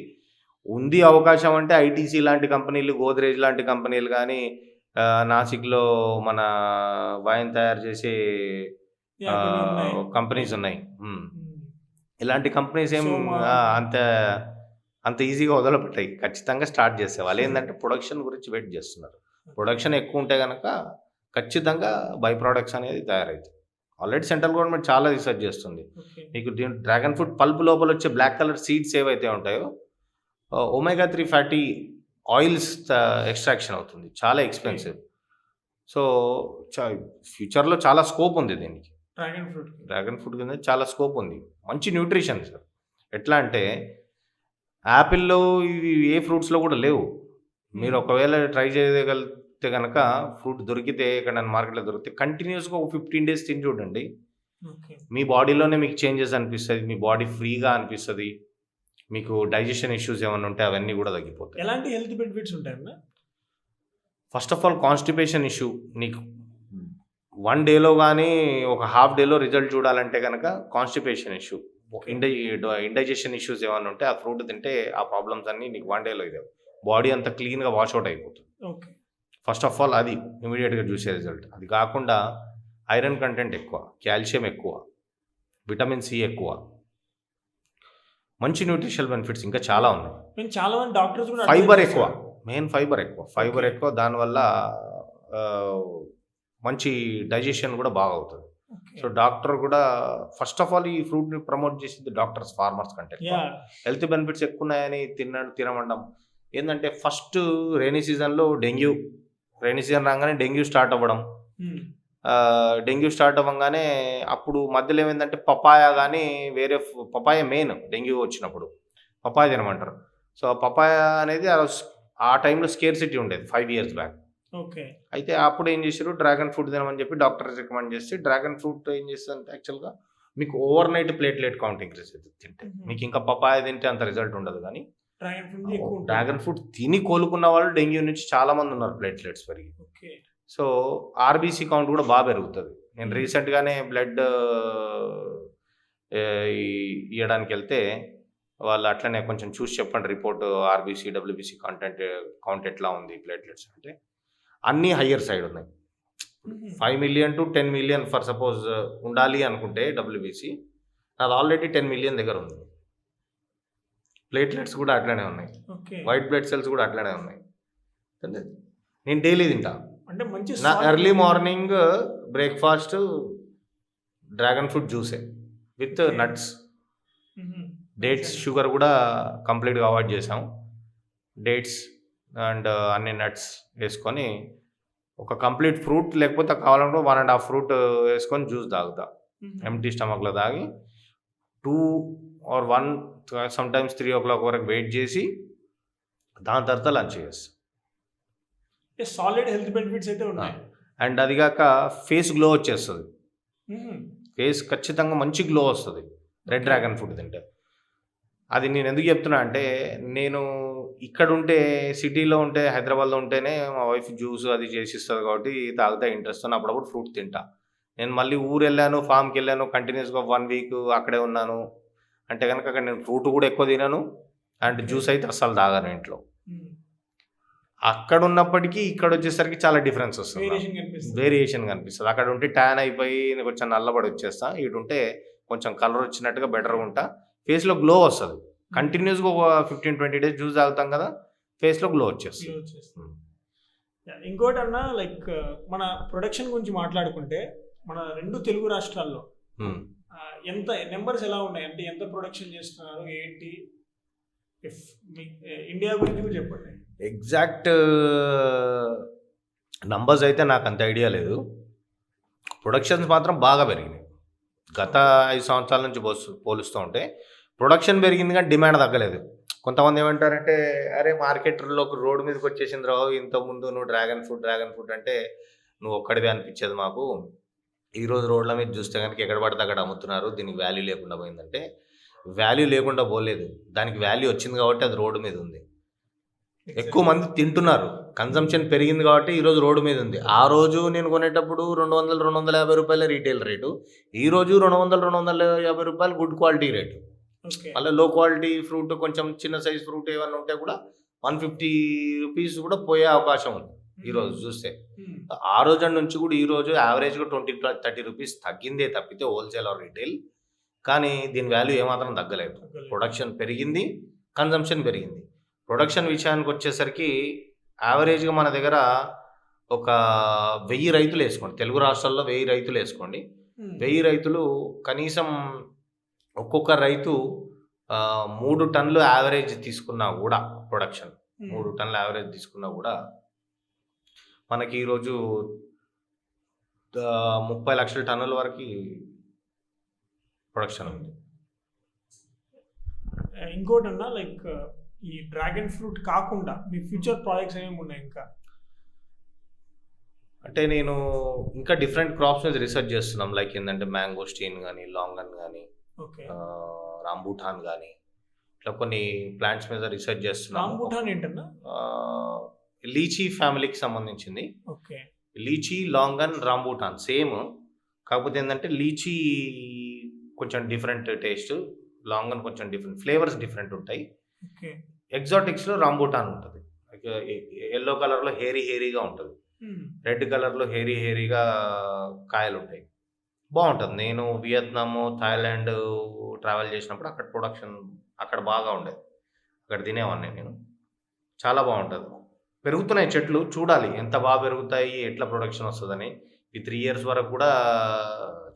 అవకాశం అంటే ఐటీసీ లాంటి కంపెనీలు, గోద్రేజ్ లాంటి కంపెనీలు గానీ, నాసిక్‌లో మన వైన్ తయారు చేసే యాహ్! కొన్ని ఉన్నాయి. కంపెనీస్ ఉన్నాయి. హ్మ్. ఇలాంటి కంపెనీస్ సోమా అంత అంత ఈజీగా వదలపెట్టాయి. ఖచ్చితంగా స్టార్ట్ చేస్తాయి. వాళ్ళేందంటే ప్రొడక్షన్ గురించి వెయిట్ చేస్తున్నారు. ప్రొడక్షన్ ఎక్కువ ఉంటే గనక ఖచ్చితంగా బై ప్రొడక్ట్స్ అనేది తయారవుతాయి. ఆల్రెడీ సెంట్రల్ గవర్నమెంట్ చాలా రీసెర్చ్ చేస్తుంది. ఓకే. మీకు డ్రాగన్ ఫ్రూట్ పల్ప్ లోపల వచ్చే బ్లాక్ కలర్ సీడ్స్ ఏవైతే ఉంటాయో ఒమేగా 3 ఫ్యాటీ ఆయిల్స్ ఎక్స్ట్రాక్షన్ అవుతుంది. చాలా ఎక్స్‌పెన్సివ్. సో, ఫ్యూచర్‌లో చాలా స్కోప్ ఉంది దీనికి. డ్రాగన్ ఫ్రూట్ కింద చాలా స్కోప్ ఉంది. మంచి న్యూట్రిషన్ సార్. ఎట్లా అంటే యాపిల్‌లో ఇవి ఏ ఫ్రూట్స్‌లో కూడా లేవు. మీరు ఒకవేళ ట్రై చేయగలిగితే గనక ఫ్రూట్ దొరికితే ఎక్కడైనా మార్కెట్‌లో దొరికితే కంటిన్యూయస్‌గా ఒక 15 డేస్ తిని చూడండి. ఓకే. మీ బాడీలోనే మీకు చేంజెస్ అనిపిస్తది. మీ బాడీ ఫ్రీగా అనిపిస్తది. మీకు డైజెషన్ ఇష్యూస్ ఏమన్నా ఉంటే అవన్నీ కూడా తగ్గిపోతాయి. ఎలాంటి హెల్త్ బెనిఫిట్స్ ఉంటాయన్నా? First of all constipation issue నీకు 1 డేలో గానీ, ఒక హాఫ్ డేలో రిజల్ట్ చూడాలంటే గనక కాన్‌స్టిపేషన్ ఇష్యూ, ఇండైజెషన్ ఇష్యూస్ ఏమన్నా ఉంటే ఆ ఫ్రూట్ తింటే ఆ ప్రాబ్లమ్స్ అన్నీ నీకు 1 డేలో ఇదే. బాడీ అంతా క్లీన్‌గా వాష్ ఔట్ అయిపోతుంది. ఓకే. ఫస్ట్ ఆఫ్ ఆల్ అది ఇమ్మీడియేట్‌గా చూసే రిజల్ట్. అది కాకుండా ఐరన్ కంటెంట్ ఎక్కువ, కాల్షియం ఎక్కువ, విటమిన్ సి ఎక్కువ, మంచి న్యూట్రిషనల్ బెనిఫిట్స్ ఇంకా చాలా ఉన్నాయి. నేను చాలా మంది డాక్టర్స్ కూడా ఫైబర్ అడ్వైస్ ఎక్కువ, చేస్తారు. మెయిన్ ఫైబర్ ఎక్కువ. దానివల్ల మంచి డైజెషన్ కూడా బాగా అవుతుంది. ఓకే. సో డాక్టర్ కూడా ఫస్ట్ ఆఫ్ ఆల్ ఈ ఫ్రూట్‌ని ప్రమోట్ చేసింది డాక్టర్స్, ఫార్మర్స్ కంటే ఎక్కువ. యాహ్! హెల్త్ బెనిఫిట్స్ ఎక్కువ ఉన్నాయని తినమండం ఏందంటే ఫస్ట్ రైనీ సీజన్‌లో రైనీ సీజన్ రాగానే డెంగ్యూ స్టార్ట్ అవ్వడం. హ్మ్. డెంగ్యూ స్టార్ట్ అవ్వంగానే అప్పుడు మధ్యలో ఏమైందంటే పపాయ గానీ వేరే పపాయ మెయిన్ డెంగ్యూ వచ్చినప్పుడు. పపాయ తినమంటారు. సో, పపాయ అనేది ఆ టైంలో స్కేర్సిటీ ఉండేది 5 ఇయర్స్ బ్యాక్. ఓకే. అయితే అప్పుడు ఏం చేశారు, డ్రాగన్ ఫ్రూట్ తినమని చెప్పి డాక్టర్స్ రికమెండ్ చేసి డ్రాగన్ ఫ్రూట్ ఏం చేస్తదంటే యాక్చువల్‌గా మీకు over night platelet count increase అవుతుంది తింటే. మీకు ఇంకా పపాయ తింటే అంత రిజల్ట్ ఉండదు గానీ, డ్రాగన్ ఫ్రూట్ ఎక్కువ ఉంటుంది. డ్రాగన్ ఫ్రూట్ తిని కోలుకున్న వాళ్ళు డెంగ్యూ నుంచి చాలా మంది ఉన్నారు ప్లేట్‌లెట్స్ పెరిగి. ఓకే. సో, ఆర్బీసీ కౌంట్ కూడా పెరుగుతది. నేను రీసెంట్‌గానే బ్లడ్ ఇయ్యడానికెళ్తే వాళ్ళు అట్లనే కొంచెం చూసి చెప్పండి రిపోర్ట్ ఆర్బీసీ, డబ్ల్యూబీసీ కౌంట్ ఎట్లా ఉంది ప్లేట్‌లెట్స్ అంటే అన్నీ హయ్యర్ సైడ్ ఉన్నాయి. 5 million to 10 million for suppose ఉండాలి అనుకుంటే డబ్ల్యూబీసీ, నాది ఆల్రెడీ 10 మిలియన్ దగ్గర ఉంది. ప్లేట్‌లెట్స్ కూడా అట్లనే ఉన్నాయి. ఓకే. వైట్ బ్లడ్ సెల్స్ కూడా అట్లనే ఉన్నాయి. అంటే నేను డైలీ తింటా. అంటే మంచి నా salt early morning breakfast dragon fruit జ్యూసే విత్ ఓకే. నట్స్. హుహు. డేట్స్, షుగర్ కూడా కంప్లీట్‌గా అవాయిడ్ చేసాం. డేట్స్ అండ్ అన్ని నట్స్ వేసుకొని ఒక కంప్లీట్ ఫ్రూట్ లేకపోతే కావాలంటే 1 ½ ఫ్రూట్ వేసుకొని జ్యూస్ తాగుతా. హుహు. ఎంప్టీ స్టమక్‌లో తాగి 2 ఆర్ 1 సమ్‌టైమ్స్ 3 o'clock వరకు వెయిట్ చేసి దాని తర్వాత లంచ్ చేస్తా. సాలిడ్ హెల్త్ బెనిఫిట్స్ అయితే ఉన్నాయి. అండ్ అది కాక ఫేస్ గ్లో వచ్చేస్తది. హుహు. ఫేస్ ఖచ్చితంగా మంచి గ్లో వస్తది రెడ్ డ్రాగన్ ఫ్రూట్ తింటే. అది నేను ఎందుకు చెప్తున్నా అంటే, నేను ఇక్కడుంటే సిటీలో ఉంటే హైదరాబాద్‌లో ఉంటేనే మా వైఫ్ జ్యూస్ అది చేసిస్తది కాబట్టి తాగుతా ఇంట్రెస్ట్‌తోని అప్పుడప్పుడు ఫ్రూట్ తింటా. నేను మళ్ళీ ఊరెళ్ళాను, ఫార్మ్‌కెళ్ళాను, కంటిన్యూస్‌గా 1 వీక్ అక్కడే ఉన్నాను అంటే గనక అక్కడ నేను ఫ్రూట్ కూడా ఎక్కువ తినను. అండ్ జ్యూస్ అయితే అస్సలు తాగను ఇంట్లో. హ్మ్. అక్కడున్నప్పటికీ ఇక్కడొచ్చేసరికి చాలా డిఫరెన్స్ వస్తుంది నాకు. వేరియేషన్ కనిపిస్తుంది. వేరియేషన్ కనిపిస్తది. అక్కడ ఉంటే ట్యాన్ అయిపోయి కొంచెం నల్లబడి వచ్చేస్తా. ఇటుంటే కొంచెం కలర్ వచ్చినట్టుగా బెటర్‌గా ఉంటా. ఫేస్‌లో గ్లో వస్తది. కంటిన్యూస్‌గా ఒక 15-20 డేస్ జ్యూస్ తాగుతాం కదా, ఫేస్‌లో గ్లో వచ్చేస్తది. గ్లో వచ్చేస్తుంది. యాహ్! ఇంకోటన్నా లైక్ మన ప్రొడక్షన్ గురించి మాట్లాడుకుంటే మన 2 తెలుగు రాష్ట్రాల్లో హ్మ్. ఎంత నంబర్స్ ఎలా ఉన్నాయి? అంటే ఎంత ప్రొడక్షన్ చేస్తున్నారు? ఏంటి? ఇఫ్ మీ ఇండియా గురించి కూడా చెప్పండి. ఎగ్జాక్ట్ నంబర్స్ అయితే నాకు అంత ఐడియా లేదు. ప్రొడక్షన్స్ మాత్రం బాగా పెరిగినాయి. గత 5 సంవత్సరాల నుంచి పోలుస్తూ ఉంటే ప్రొడక్షన్ పెరిగింది కానీ డిమాండ్ తగ్గలేదు. కొంతమంది ఏమంటారంటే, అరే మార్కెట్లో రోడ్డు మీదకి వచ్చేసింది రావు, ఇంతకుముందు నువ్వు డ్రాగన్ ఫ్రూట్ అంటే నువ్వు ఒక్కడివే అనిపించేది మాకు. ఈరోజు రోడ్ల మీద చూస్తే కనుక ఎక్కడ పడితే అక్కడ అమ్ముతున్నారు, దీనికి వాల్యూ లేకుండా పోయిందంటే, వాల్యూ లేకుండా పోలేదు, దానికి వాల్యూ వచ్చింది కాబట్టి అది రోడ్డు మీద ఉంది. ఎక్కువ మంది తింటున్నారు, కన్సంప్షన్ పెరిగింది కాబట్టి ఈరోజు రోడ్డు మీద ఉంది. ఆ రోజు నేను కొనేటప్పుడు 200-250 రూపాయల రీటైల్ రేటు, ఈరోజు 200-250 రూపాయలు గుడ్ క్వాలిటీ రేటు. మళ్ళీ లో క్వాలిటీ ఫ్రూట్, కొంచెం చిన్న సైజ్ ఫ్రూట్ ఏమైనా ఉంటే కూడా 150 రూపీస్ కూడా పోయే అవకాశం ఉంది ఈరోజు చూస్తే. ఆ రోజు నుంచి కూడా ఈరోజు యావరేజ్గా 20-30 రూపీస్ తగ్గిందే తప్పితే హోల్సేల్ ఆర్ రీటైల్, కానీ దీని వాల్యూ ఏమాత్రం తగ్గలేదు. ప్రొడక్షన్ పెరిగింది, కన్జంప్షన్ పెరిగింది. ప్రొడక్షన్ విషయానికి వచ్చేసరికి యావరేజ్గా మన దగ్గర ఒక 1000 రైతులు వేసుకోండి, తెలుగు రాష్ట్రాల్లో 1000 రైతులు వేసుకోండి. 1000 రైతులు కనీసం ఒక్కొక్క రైతు 3 టన్నులు యావరేజ్ తీసుకున్నా కూడా, ప్రొడక్షన్ 3 టన్నులు యావరేజ్ తీసుకున్నా కూడా మనకి ఈరోజు 30 లక్షల టన్నుల వరకు ప్రొడక్షన్ ఉంది. ఇంకోటి అన్నా, లైక్ ఈ డ్రాగన్ ఫ్రూట్ కాకుండా మీ ఫ్యూచర్ ప్రాజెక్ట్స్ ఏమేమి ఉన్నాయి ఇంకా? అంటే నేను ఇంకా డిఫరెంట్ క్రాప్స్ మీద రీసెర్చ్ చేస్తున్నాం. లైక్ ఏంటంటే మ్యాంగోస్టీన్ కానీ, లాంగన్ కానీ, రాంబూటాన్ కానీ, ఇట్లా కొన్ని ప్లాంట్స్ మీద రీసెర్చ్ చేస్తున్నాం. రాంబూటాన్ ఏంటన్నా? లీచీ ఫ్యామిలీకి సంబంధించింది. ఓకే. లీచీ, లాంగన్, రాంబూటాన్ సేమ్, కాకపోతే ఏంటంటే లీచీ కొంచెం డిఫరెంట్ టేస్ట్, లాంగన్ కొంచెం డిఫరెంట్ ఫ్లేవర్స్ డిఫరెంట్ ఉంటాయి. ఎగ్జాటిక్స్లో రాంబూటాన్ ఉంటుంది, ఎల్లో కలర్లో హేరీగా ఉంటుంది, రెడ్ కలర్లో హేరీగా కాయలు ఉంటాయి, బాగుంటుంది. నేను వియత్నాము, థాయిలాండ్ ట్రావెల్ చేసినప్పుడు అక్కడ ప్రొడక్షన్ అక్కడ బాగా ఉండేది, అక్కడ తినేవాడిని నేను. చాలా బాగుంటుంది. పెరుగుతున్నాయి చెట్లు, చూడాలి ఎంత బాగా పెరుగుతాయి, ఎట్లా ప్రొడక్షన్ వస్తుందని. ఈ 3 years వరకు కూడా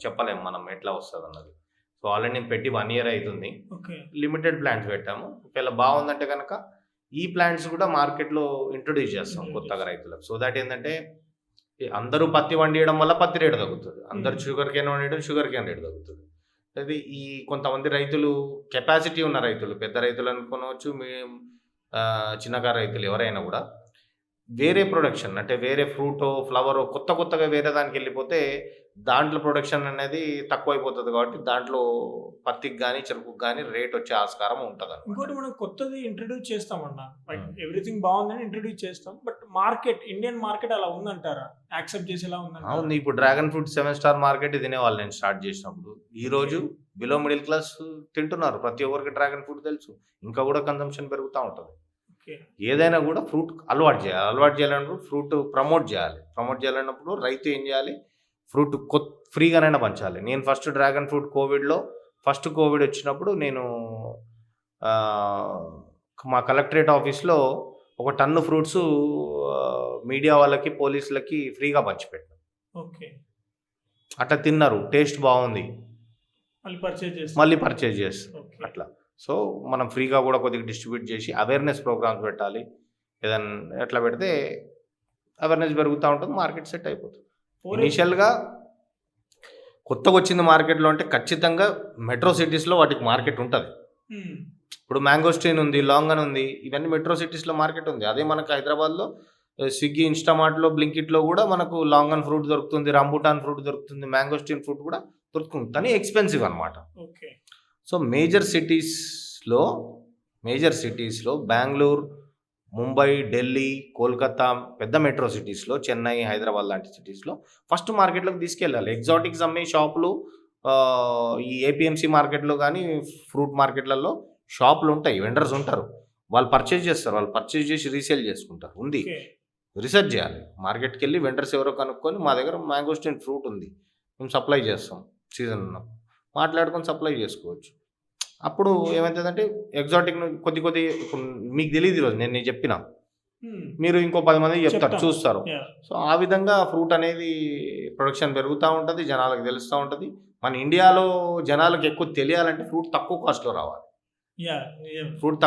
చెప్పలేము మనం ఎట్లా వస్తుంది అన్నది. సో ఆల్రెడీ నేను పెట్టి 1 year అవుతుంది. లిమిటెడ్ ప్లాంట్స్ పెట్టాము. ఒకవేళ బాగుందంటే కనుక ఈ ప్లాంట్స్ కూడా మార్కెట్లో ఇంట్రొడ్యూస్ చేస్తాం కొత్తగా రైతులకు. సో దాట్ ఏంటంటే అందరూ పత్తి వండియడం వల్ల పత్తి రేటు తగ్గుతుంది, అందరు షుగర్ కేన్ వండియడం షుగర్ కేన్ రేటు తగ్గుతుంది. అది ఈ కొంతమంది రైతులు, కెపాసిటీ ఉన్న రైతులు, పెద్ద రైతులు అనుకోవచ్చు, చిన్నకారు రైతులు ఎవరైనా కూడా వేరే ప్రొడక్షన్ అంటే వేరే ఫ్రూటో ఫ్లవరో కొత్తగా వేరే దానికి వెళ్ళిపోతే దాంట్లో ప్రొడక్షన్ అనేది తక్కువైపోతుంది. కాబట్టి దాంట్లో పత్తికి కానీ చెరుకుకి కానీ రేట్ వచ్చే ఆస్కారం ఉంటుంది. ఇంకోటి మనం కొత్తది ఇంట్రడ్యూస్ చేస్తామన్నా, ఎవ్రీథింగ్ బాగుందని ఇంట్రడ్యూస్ చేస్తాం, బట్ మార్కెట్, ఇండియన్ మార్కెట్ అలా ఉందంటారా? యాక్సెప్ట్ చేసేలా ఉందంటారా? అవును, ఇప్పుడు డ్రాగన్ ఫ్రూట్ 7 star మార్కెట్ తినేవాళ్ళు నేను స్టార్ట్ చేసినప్పుడు. ఈరోజు బిలో మిడిల్ క్లాస్ తింటున్నారు, ప్రతి ఒక్కరికి డ్రాగన్ ఫ్రూట్ తెలుసు, ఇంకా కూడా కన్సంప్షన్ పెరుగుతూ ఉంటుంది. ఏదైనా కూడా ఫ్రూట్ అలవాటు చేయాలన్నప్పుడు ఫ్రూట్ ప్రమోట్ చేయాలన్నప్పుడు రైతు ఏం చేయాలి, ఫ్రూట్ ఫ్రీగానైనా పంచాలి. నేను ఫస్ట్ డ్రాగన్ ఫ్రూట్ కోవిడ్ వచ్చినప్పుడు నేను మా కలెక్టరేట్ ఆఫీస్లో 1 టన్ను ఫ్రూట్స్ మీడియా వాళ్ళకి, పోలీసులకి ఫ్రీగా పంచిపెట్టాను. ఓకే. అట్లా తిన్నారు, టేస్ట్ బాగుంది, మళ్ళీ పర్చేజ్ చేస్తారు అట్లా. సో మనం ఫ్రీగా కూడా కొద్దిగా డిస్ట్రిబ్యూట్ చేసి అవేర్నెస్ ప్రోగ్రామ్స్ పెట్టాలి. ఏదన్నా ఎట్లా పెడితే అవేర్నెస్ పెరుగుతూ ఉంటుంది, మార్కెట్ సెట్ అయిపోతుంది. ఇనీషియల్గా కొత్తగా వచ్చింది మార్కెట్లో అంటే ఖచ్చితంగా మెట్రో సిటీస్లో వాటికి మార్కెట్ ఉంటుంది. ఇప్పుడు మ్యాంగోస్టీన్ ఉంది, లాంగన్ ఉంది, ఇవన్నీ మెట్రో సిటీస్లో మార్కెట్ ఉంది. అదే మనకు హైదరాబాద్లో స్విగ్గీ, ఇన్స్టామార్ట్లో, బ్లింకిట్లో కూడా మనకు లాంగన్ ఫ్రూట్ దొరుకుతుంది, రాంబూటాన్ ఫ్రూట్ దొరుకుతుంది, మ్యాంగోస్టీన్ ఫ్రూట్ కూడా దొరుకుతుంది, కానీ ఎక్స్పెన్సివ్ అనమాట. సో మేజర్ సిటీస్లో బెంగళూరు, ముంబై, ఢిల్లీ, కోల్కతా, పెద్ద మెట్రో సిటీస్లో, చెన్నై, హైదరాబాద్ లాంటి సిటీస్లో ఫస్ట్ మార్కెట్లోకి తీసుకెళ్ళాలి. ఎగ్జాటిక్స్ అమ్మే షాపులు ఈ ఏపీఎంసీ మార్కెట్లో కానీ ఫ్రూట్ మార్కెట్లలో షాపులు ఉంటాయి, వెండర్స్ ఉంటారు, వాళ్ళు పర్చేజ్ చేసి రీసేల్ చేసుకుంటారు. ఉంది, రీసెర్చ్ చేయాలి, మార్కెట్కి వెళ్ళి వెండర్స్ ఎవరో కనుక్కొని మా దగ్గర మ్యాంగోస్టీన్ ఫ్రూట్ ఉంది, మేము సప్లై చేస్తాం, సీజన్ ఉన్నప్పుడు మాట్లాడుకొని సప్లై చేసుకోవచ్చు. అప్పుడు ఏమవుతుందంటే ఎగ్జాటిక్ కొద్ది ఇప్పుడు మీకు తెలియదు, ఈరోజు నేను చెప్పిన మీరు ఇంకో 10 మంది చెప్తారు, చూస్తారు. సో ఆ విధంగా ఫ్రూట్ అనేది ప్రొడక్షన్ పెరుగుతూ ఉంటుంది, జనాలకు తెలుస్తూ ఉంటుంది. మన ఇండియాలో జనాలకు ఎక్కువ తెలియాలంటే ఫ్రూట్ తక్కువ కాస్ట్లో రావాలి. ఫ్రూట్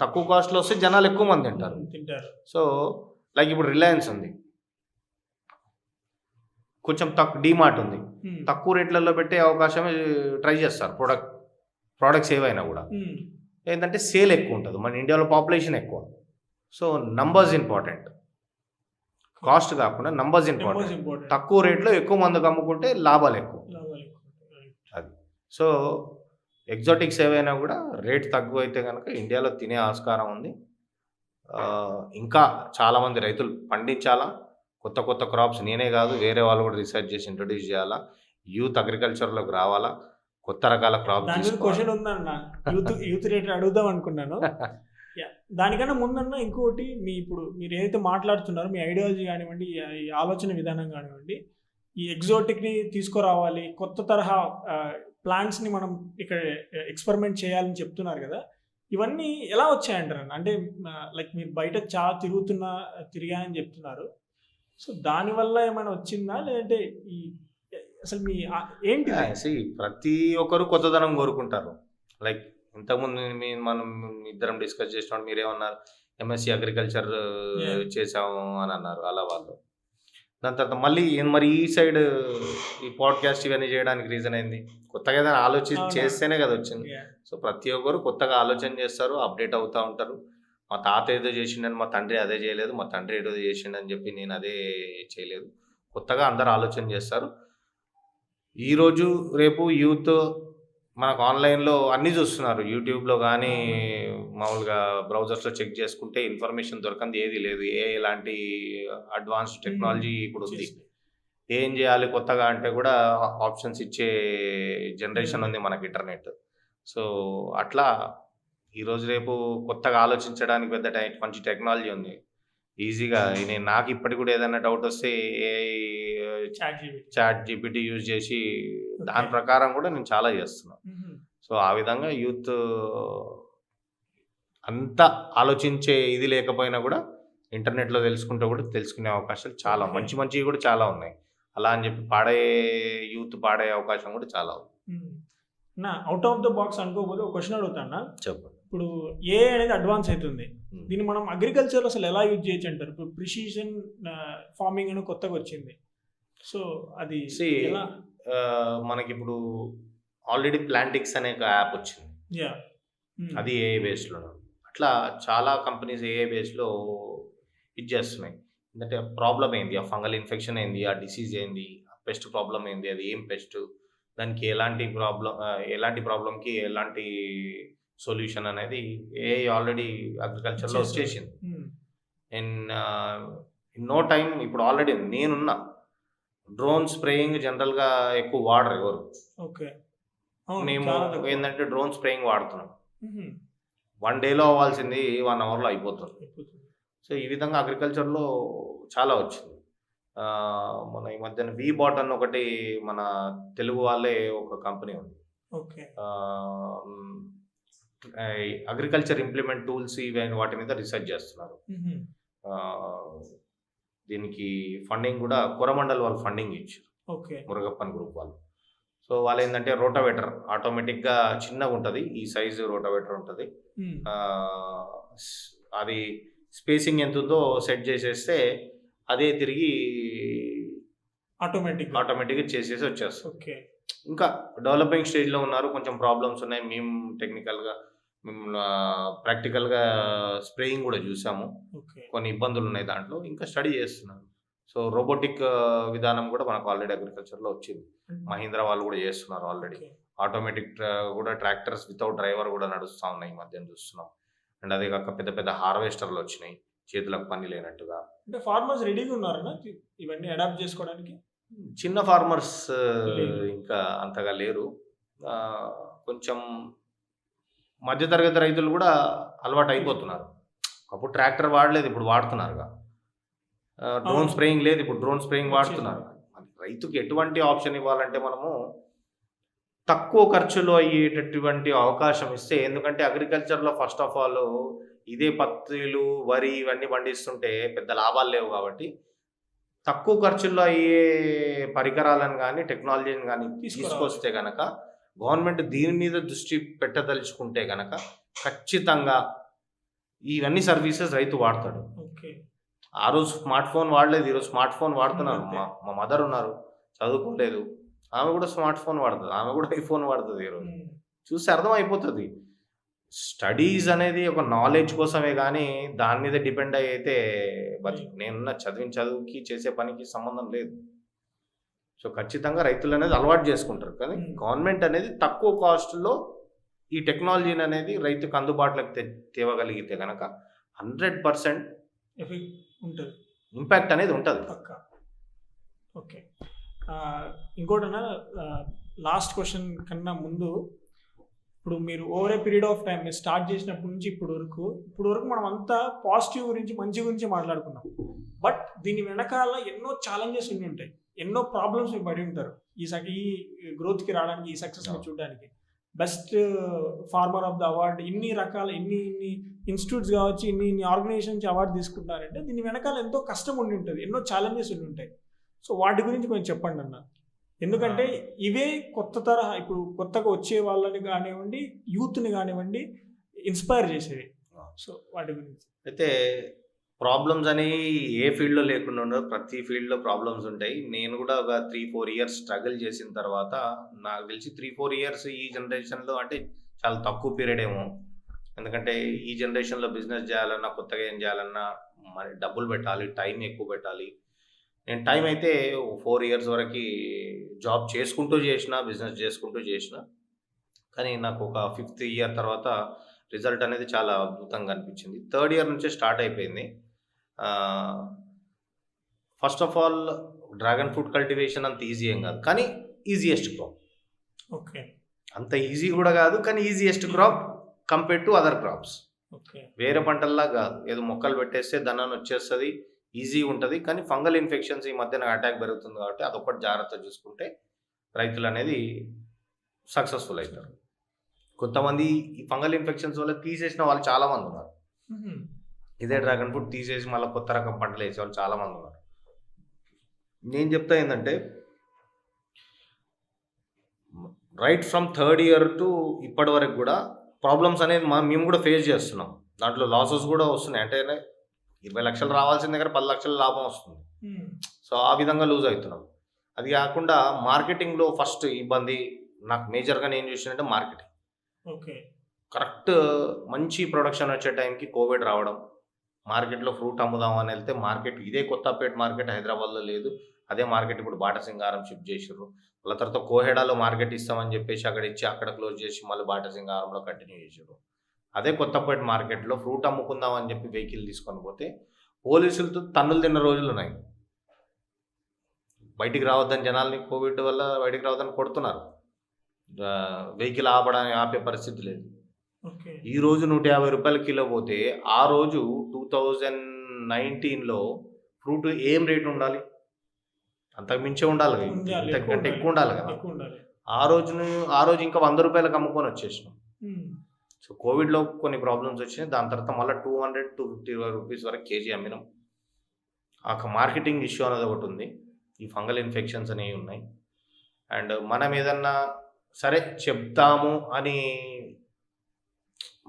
తక్కువ కాస్ట్లో వస్తే జనాలు ఎక్కువ మంది తింటారు. సో లైక్ ఇప్పుడు రిలయన్స్ ఉంది, కొంచెం డీమార్ట్ ఉంది, తక్కువ రేట్లలో పెట్టే అవకాశమే ట్రై చేస్తారు. ప్రొడక్ట్స్ ఏవైనా కూడా ఏంటంటే సేల్ ఎక్కువ ఉంటుంది. మన ఇండియాలో పాపులేషన్ ఎక్కువ. సో నంబర్స్ ఇంపార్టెంట్, కాస్ట్ కాకుండా నంబర్స్ ఇంపార్టెంట్. ఇంపార్టెంట్. తక్కువ రేట్లో ఎక్కువ మందికి అమ్ముకుంటే లాభాలు ఎక్కువ. అది సో ఎగ్జాటిక్స్ ఏవైనా కూడా రేట్ తక్కువ అయితే కనుక ఇండియాలో తినే ఆస్కారం ఉంది. ఇంకా చాలామంది రైతులు పండించాలా, కొత్త కొత్త క్రాప్స్. నేనే కాదు, వేరే వాళ్ళు కూడా రీసెర్చ్ చేసి ఇంట్రొడ్యూస్ చేయాలా. యూత్ అగ్రికల్చర్లోకి రావాలా, కొత్త రకాల క్రాప్స్ దాని మీద క్వశ్చన్ ఉందన్న, యూత్ రేట్ అడుగుదాం అనుకున్నాను. దానికన్నా ముందన్న ఇంకోటి, ఇప్పుడు మీరు ఏదైతే మాట్లాడుతున్నారో మీ ఐడియాలజీ కానివ్వండి, ఈ ఆలోచన విధానం కానివ్వండి, ఈ ఎగ్జాటిక్ని తీసుకురావాలి, కొత్త తరహా ప్లాంట్స్ని మనం ఇక్కడ ఎక్స్పెరిమెంట్ చేయాలని చెప్తున్నారు కదా, ఇవన్నీ ఎలా వచ్చాయంటారు? అంటే లైక్ మీరు బయట చాలా తిరిగాయని చెప్తున్నారు. సో దానివల్ల ఏమైనా వచ్చిందా, లేదంటే ఈ అసలు మీ ఏంటి? ప్రతి ఒక్కరు కొత్తదనం కోరుకుంటారు. లైక్ ఇంతకుముందు మనం ఇద్దరం డిస్కస్ చేసినప్పుడు మీరేమన్నారు, ఎంఎస్సి అగ్రికల్చర్ చేసాము అని అన్నారు అలా వాళ్ళు. దాని తర్వాత మళ్ళీ మరి ఈ సైడ్ ఈ పాడ్కాస్ట్ ఇవన్నీ చేయడానికి రీజన్ అయింది, కొత్తగా ఏదైనా చేస్తేనే కదా వచ్చింది. సో ప్రతి ఒక్కరు కొత్తగా ఆలోచన చేస్తారు, అప్డేట్ అవుతూ ఉంటారు. మా తాత ఏదో చేసిండని మా తండ్రి అదే చేయలేదు, మా తండ్రి ఏదో చేసిండని చెప్పి నేను అదే చేయలేదు. కొత్తగా అందరు ఆలోచన చేస్తారు. ఈరోజు రేపు యూత్ మనకు ఆన్లైన్లో అన్నీ చూస్తున్నారు. యూట్యూబ్లో కానీ మామూలుగా బ్రౌజర్స్లో చెక్ చేసుకుంటే ఇన్ఫర్మేషన్ దొరకంది ఏది లేదు. ఎలాంటి అడ్వాన్స్డ్ టెక్నాలజీ ఇప్పుడు ఉంది. ఏం చేయాలి కొత్తగా అంటే కూడా ఆప్షన్స్ ఇచ్చే జనరేషన్ ఉంది మనకి ఇంటర్నెట్. సో అట్లా ఈరోజు రేపు కొత్తగా ఆలోచించడానికి పెద్ద మంచి టెక్నాలజీ ఉంది. ఈజీగా నాకు ఇప్పటికి కూడా ఏదైనా డౌట్ వస్తే చాట్ జీపీటీ యూజ్ చేసి దాని ప్రకారం కూడా నేను చాలా చేస్తున్నాను. సో ఆ విధంగా యూత్ అంతా ఆలోచించే ఇది లేకపోయినా కూడా ఇంటర్నెట్లో తెలుసుకునే అవకాశాలు చాలా మంచివి కూడా చాలా ఉన్నాయి. అలా అని చెప్పి యూత్ పాడే అవకాశం కూడా చాలా ఉంది. అవుట్ ఆఫ్ ద బాక్స్ అనుకోకపోతే ఒక క్వశ్చన్ అడుగుతాను. చెప్పండి. ఇప్పుడు ఏ అనేది అడ్వాన్స్ అవుతుంది, దీన్ని మనం అగ్రికల్చర్ అసలు ఎలా యూజ్ చేయొచ్చు అంటారు? ఇప్పుడు ప్రిసిషన్ ఫార్మింగ్ అని కొత్తగా వచ్చింది. సో అది మనకి ఇప్పుడు ఆల్రెడీ ప్లాంటిక్స్ అనే ఒక యాప్ వచ్చింది. అది ఏఐ బేస్లో. అట్లా చాలా కంపెనీస్ ఏఐ బేస్లో ఇది చేస్తున్నాయి. ఎందుకంటే ప్రాబ్లం ఏంది, ఆ ఫంగల్ ఇన్ఫెక్షన్ ఏంది, ఆ డిసీజ్ ఏంది, ఆ పెస్ట్ ప్రాబ్లం ఏంది, అది ఏం పెస్ట్, దానికి ఎలాంటి ప్రాబ్లంకి ఎలాంటి సొల్యూషన్ అనేది ఏఐ ఆల్రెడీ అగ్రికల్చర్లో వచ్చేసింది. ఇన్ నో టైం ఇప్పుడు ఆల్రెడీ నేనున్నా. డ్రోన్ స్ప్రేయింగ్ జనరల్గా ఎక్కువ వాడరు ఎవరు. మేము ఏంటంటే డ్రోన్ స్ప్రేయింగ్ వాడుతున్నాం. 1 డేలో అవ్వాల్సింది 1 అవర్లో అయిపోతుంది. సో ఈ విధంగా అగ్రికల్చర్లో చాలా వచ్చింది. మన ఈ మధ్యన వీబాట్ అన్న ఒకటి మన తెలుగు వాళ్ళే ఒక కంపెనీ ఉంది. అగ్రికల్చర్ ఇంప్లిమెంట్ టూల్స్ ఇవన్నీ వాటి మీద రీసెర్చ్ చేస్తున్నారు. దీనికి ఫండింగ్ కూడా కొరమండల్ వాళ్ళు ఫండింగ్ ఇచ్చారు, మురుగప్పన్ గ్రూప్ వాళ్ళు. సో వాళ్ళు ఏంటంటే రోటావేటర్ ఆటోమేటిక్గా చిన్నగా ఉంటుంది, ఈ సైజు రోటావేటర్ ఉంటుంది. అది స్పేసింగ్ ఎంత ఉందో సెట్ చేసేస్తే అదే తిరిగి ఆటోమేటిక్గా చేసేసి వచ్చేస్తుంది. ఇంకా డెవలపింగ్ స్టేజ్లో ఉన్నారు, కొంచెం ప్రాబ్లమ్స్ ఉన్నాయి. మేము టెక్నికల్గా ప్రాక్టికల్గా స్ప్రేయింగ్ కూడా చూసాము, కొన్ని ఇబ్బందులు ఉన్నాయి దాంట్లో, ఇంకా స్టడీ చేస్తున్నాను. సో రోబోటిక్ విధానం కూడా మనకు ఆల్రెడీ అగ్రికల్చర్లో వచ్చింది. మహీంద్రా వాళ్ళు కూడా చేస్తున్నారు ఆల్రెడీ. ఆటోమేటిక్ కూడా ట్రాక్టర్స్ వితౌట్ డ్రైవర్ కూడా నడుస్తూ ఉన్నాయి, ఈ మధ్యన చూస్తున్నాం. అండ్ అదే కాక పెద్ద పెద్ద హార్వెస్టర్లు వచ్చినాయి, చేతులకు పని లేనట్టుగా. అంటే ఫార్మర్స్ రెడీగా ఉన్నారన్నా ఇవన్నీ అడాప్ట్ చేసుకోవడానికి? చిన్న ఫార్మర్స్ ఇంకా అంతగా లేరు. కొంచెం మధ్యతరగతి రైతులు కూడా అలవాటు అయిపోతున్నారు. అప్పుడు ట్రాక్టర్ వాడలేదు, ఇప్పుడు వాడుతున్నారుగా. డ్రోన్ స్ప్రేయింగ్ లేదు, ఇప్పుడు డ్రోన్ స్ప్రేయింగ్ వాడుతున్నారు. రైతుకి ఎటువంటి ఆప్షన్ ఇవ్వాలంటే మనము తక్కువ ఖర్చులో అయ్యేటటువంటి అవకాశం ఇస్తే, ఎందుకంటే అగ్రికల్చర్లో ఫస్ట్ ఆఫ్ ఆల్ ఇదే పత్తులు వరి ఇవన్నీ పండిస్తుంటే పెద్ద లాభాలు లేవు. కాబట్టి తక్కువ ఖర్చుల్లో అయ్యే పరికరాలను కానీ టెక్నాలజీని కానీ తీసుకొస్తే కనుక, గవర్నమెంట్ దీని మీద దృష్టి పెట్టదలుచుకుంటే కనుక ఖచ్చితంగా ఇవన్నీ సర్వీసెస్ రైతు వాడతాడు. ఆ రోజు స్మార్ట్ ఫోన్ వాడలేదు, ఈరోజు స్మార్ట్ ఫోన్ వాడుతున్నారు. మా మదర్ ఉన్నారు, చదువుకోలేదు, ఆమె కూడా స్మార్ట్ ఫోన్ వాడుతుంది, ఆమె కూడా ఐఫోన్ వాడుతుంది. ఈరోజు చూస్తే అర్థం అయిపోతుంది. స్టడీస్ అనేది ఒక నాలెడ్జ్ కోసమే కానీ దాని మీద డిపెండ్ అయితే నేనున్న చదివిన చదువుకి చేసే పనికి సంబంధం లేదు. సో ఖచ్చితంగా రైతులు అనేది అలవాటు చేసుకుంటారు. కానీ గవర్నమెంట్ అనేది తక్కువ కాస్ట్లో ఈ టెక్నాలజీని అనేది రైతుకు అందుబాటులోకి తేవగలిగితే కనుక 100% ఉంటుంది, ఇంపాక్ట్ అనేది ఉంటుంది. పక్కా. ఓకే, ఇంకోటన్నా లాస్ట్ క్వశ్చన్ కన్నా ముందు, ఇప్పుడు మీరు over a period of time మీరు స్టార్ట్ చేసినప్పటి నుంచి ఇప్పుడు వరకు మనం అంతా పాజిటివ్ గురించి మంచి గురించి మాట్లాడుకున్నాం. బట్ దీని వెనకాల ఎన్నో ఛాలెంజెస్ ఉండి ఉంటాయి, ఎన్నో ప్రాబ్లమ్స్ మీరు పడి ఉంటారు ఈ గ్రోత్కి రావడానికి, ఈ సక్సెస్ని చూడడానికి. Best farmer of the award, ఇన్ని రకాల ఇన్ని ఇన్స్టిట్యూట్స్ కావచ్చు, ఇన్ని ఆర్గనైజేషన్స్ అవార్డు తీసుకుంటున్నారంటే దీని వెనకాల ఎంతో కష్టం ఉండి ఉంటుంది, ఎన్నో ఛాలెంజెస్ ఉండి ఉంటాయి. సో వాటి గురించి కొంచెం చెప్పండి అన్న. ఎందుకంటే ఇవే కొత్త తరహా, ఇప్పుడు కొత్తగా వచ్చే వాళ్ళని కానివ్వండి, యూత్ని కానివ్వండి, ఇన్స్పైర్ చేసేవి. సో వాటి గురించి అయితే ప్రాబ్లమ్స్ అనేవి ఏ ఫీల్డ్లో లేకుండా ఉండవు, ప్రతి ఫీల్డ్లో ప్రాబ్లమ్స్ ఉంటాయి. నేను కూడా ఒక 3-4 ఇయర్స్ స్ట్రగుల్ చేసిన తర్వాత నాకు తెలిసి 3-4 ఇయర్స్ ఈ జనరేషన్లో అంటే చాలా తక్కువ పీరియడ్ ఏమో. ఎందుకంటే ఈ జనరేషన్లో బిజినెస్ చేయాలన్నా, కొత్తగా ఏం చేయాలన్నా మరి డబ్బులు పెట్టాలి, టైం ఎక్కువ పెట్టాలి. నేను టైం అయితే 4 ఇయర్స్ వరకు జాబ్ చేసుకుంటూ చేసిన, బిజినెస్ చేసుకుంటూ చేసిన. కానీ నాకు ఒక 5th ఇయర్ తర్వాత రిజల్ట్ అనేది చాలా అద్భుతంగా అనిపించింది. 3rd ఇయర్ నుంచే స్టార్ట్ అయిపోయింది. First of all dragon fruit cultivation అంత ఈజీ ఏం కాదు, కానీ ఈజియెస్ట్ క్రాప్. ఓకే, అంత ఈజీ కూడా కాదు, కానీ easiest crop compare to other crops. Okay, వేరే పంటల్లా కాదు, ఏదో మొక్కలు పెట్టేస్తే దాన్ని వచ్చేస్తుంది, ఈజీ ఉంటుంది. కానీ ఫంగల్ ఇన్ఫెక్షన్స్ ఈ మధ్యన అటాక్ పెరుగుతుంది కాబట్టి అదొకటి జాగ్రత్త చూసుకుంటే రైతులు అనేది సక్సెస్ఫుల్ అవుతారు. కొంతమంది ఈ ఫంగల్ ఇన్ఫెక్షన్స్ వల్ల తీసేసిన వాళ్ళు చాలామంది ఉన్నారు. ఇదే డ్రాగన్ ఫ్రూట్ తీసేసి మళ్ళీ కొత్త రకం పంటలు వేసే వాళ్ళు చాలామంది ఉన్నారు. నేను చెప్తా ఏంటంటే right from 3rd year to ఇప్పటి వరకు కూడా ప్రాబ్లమ్స్ అనేది మేము కూడా ఫేస్ చేస్తున్నాం. దాంట్లో లాసెస్ కూడా వస్తున్నాయి. అంటే 20 లక్షలు రావాల్సిన దగ్గర 10 లక్షల లాభం వస్తుంది. సో ఆ విధంగా లూజ్ అవుతున్నాం. అది కాకుండా మార్కెటింగ్లో ఫస్ట్ ఇబ్బంది నాకు మేజర్గా నేను చూసినట్టే మార్కెటింగ్. ఓకే, కరెక్ట్ మంచి ప్రొడక్షన్ వచ్చే టైంకి కోవిడ్ రావడం, మార్కెట్లో ఫ్రూట్ అమ్ముదామని వెళ్తే మార్కెట్ ఇదే కొత్తపేట మార్కెట్ హైదరాబాద్లో లేదు, అదే మార్కెట్ ఇప్పుడు బాటసింగారం షిఫ్ట్ చేసారు. వాళ్ళ తర్వాత కోహెడాలో మార్కెట్ ఇస్తామని చెప్పేసి అక్కడ ఇచ్చి అక్కడ క్లోజ్ చేసి మళ్ళీ బాటసింగారంలో కంటిన్యూ చేసారు. అదే కొత్తపేట మార్కెట్లో ఫ్రూట్ అమ్ముకుందామని చెప్పి వెహికల్ తీసుకొని పోతే పోలీసులతో తన్నులు తిన్న రోజులు ఉన్నాయి. బయటికి రావద్దని జనాల్ని కోవిడ్ వల్ల బయటికి రావద్దని కొడుతున్నారు, వెహికల్ ఆపే పరిస్థితి లేదు. ఈ రోజు 150 రూపాయల కిలో పోతే ఆ రోజు 2019లో ఫ్రూట్ ఏం రేట్ ఉండాలి, అంతకు మించే ఉండాలి, ఇంతకంటే ఎక్కువ ఉండాలి కదా. ఆ రోజు ఇంకా 100 రూపాయలకు అమ్ముకొని వచ్చేసినాం. సో కోవిడ్లో కొన్ని ప్రాబ్లమ్స్ వచ్చినాయి. దాని తర్వాత మళ్ళీ 200-250 రూపీస్ వరకు కేజీ అమ్మినాం. ఆ మార్కెటింగ్ ఇష్యూ అనేది ఒకటి ఉంది, ఈ ఫంగల్ ఇన్ఫెక్షన్స్ అనేవి ఉన్నాయి. అండ్ మనం ఏదన్నా సరే చెప్తాము అని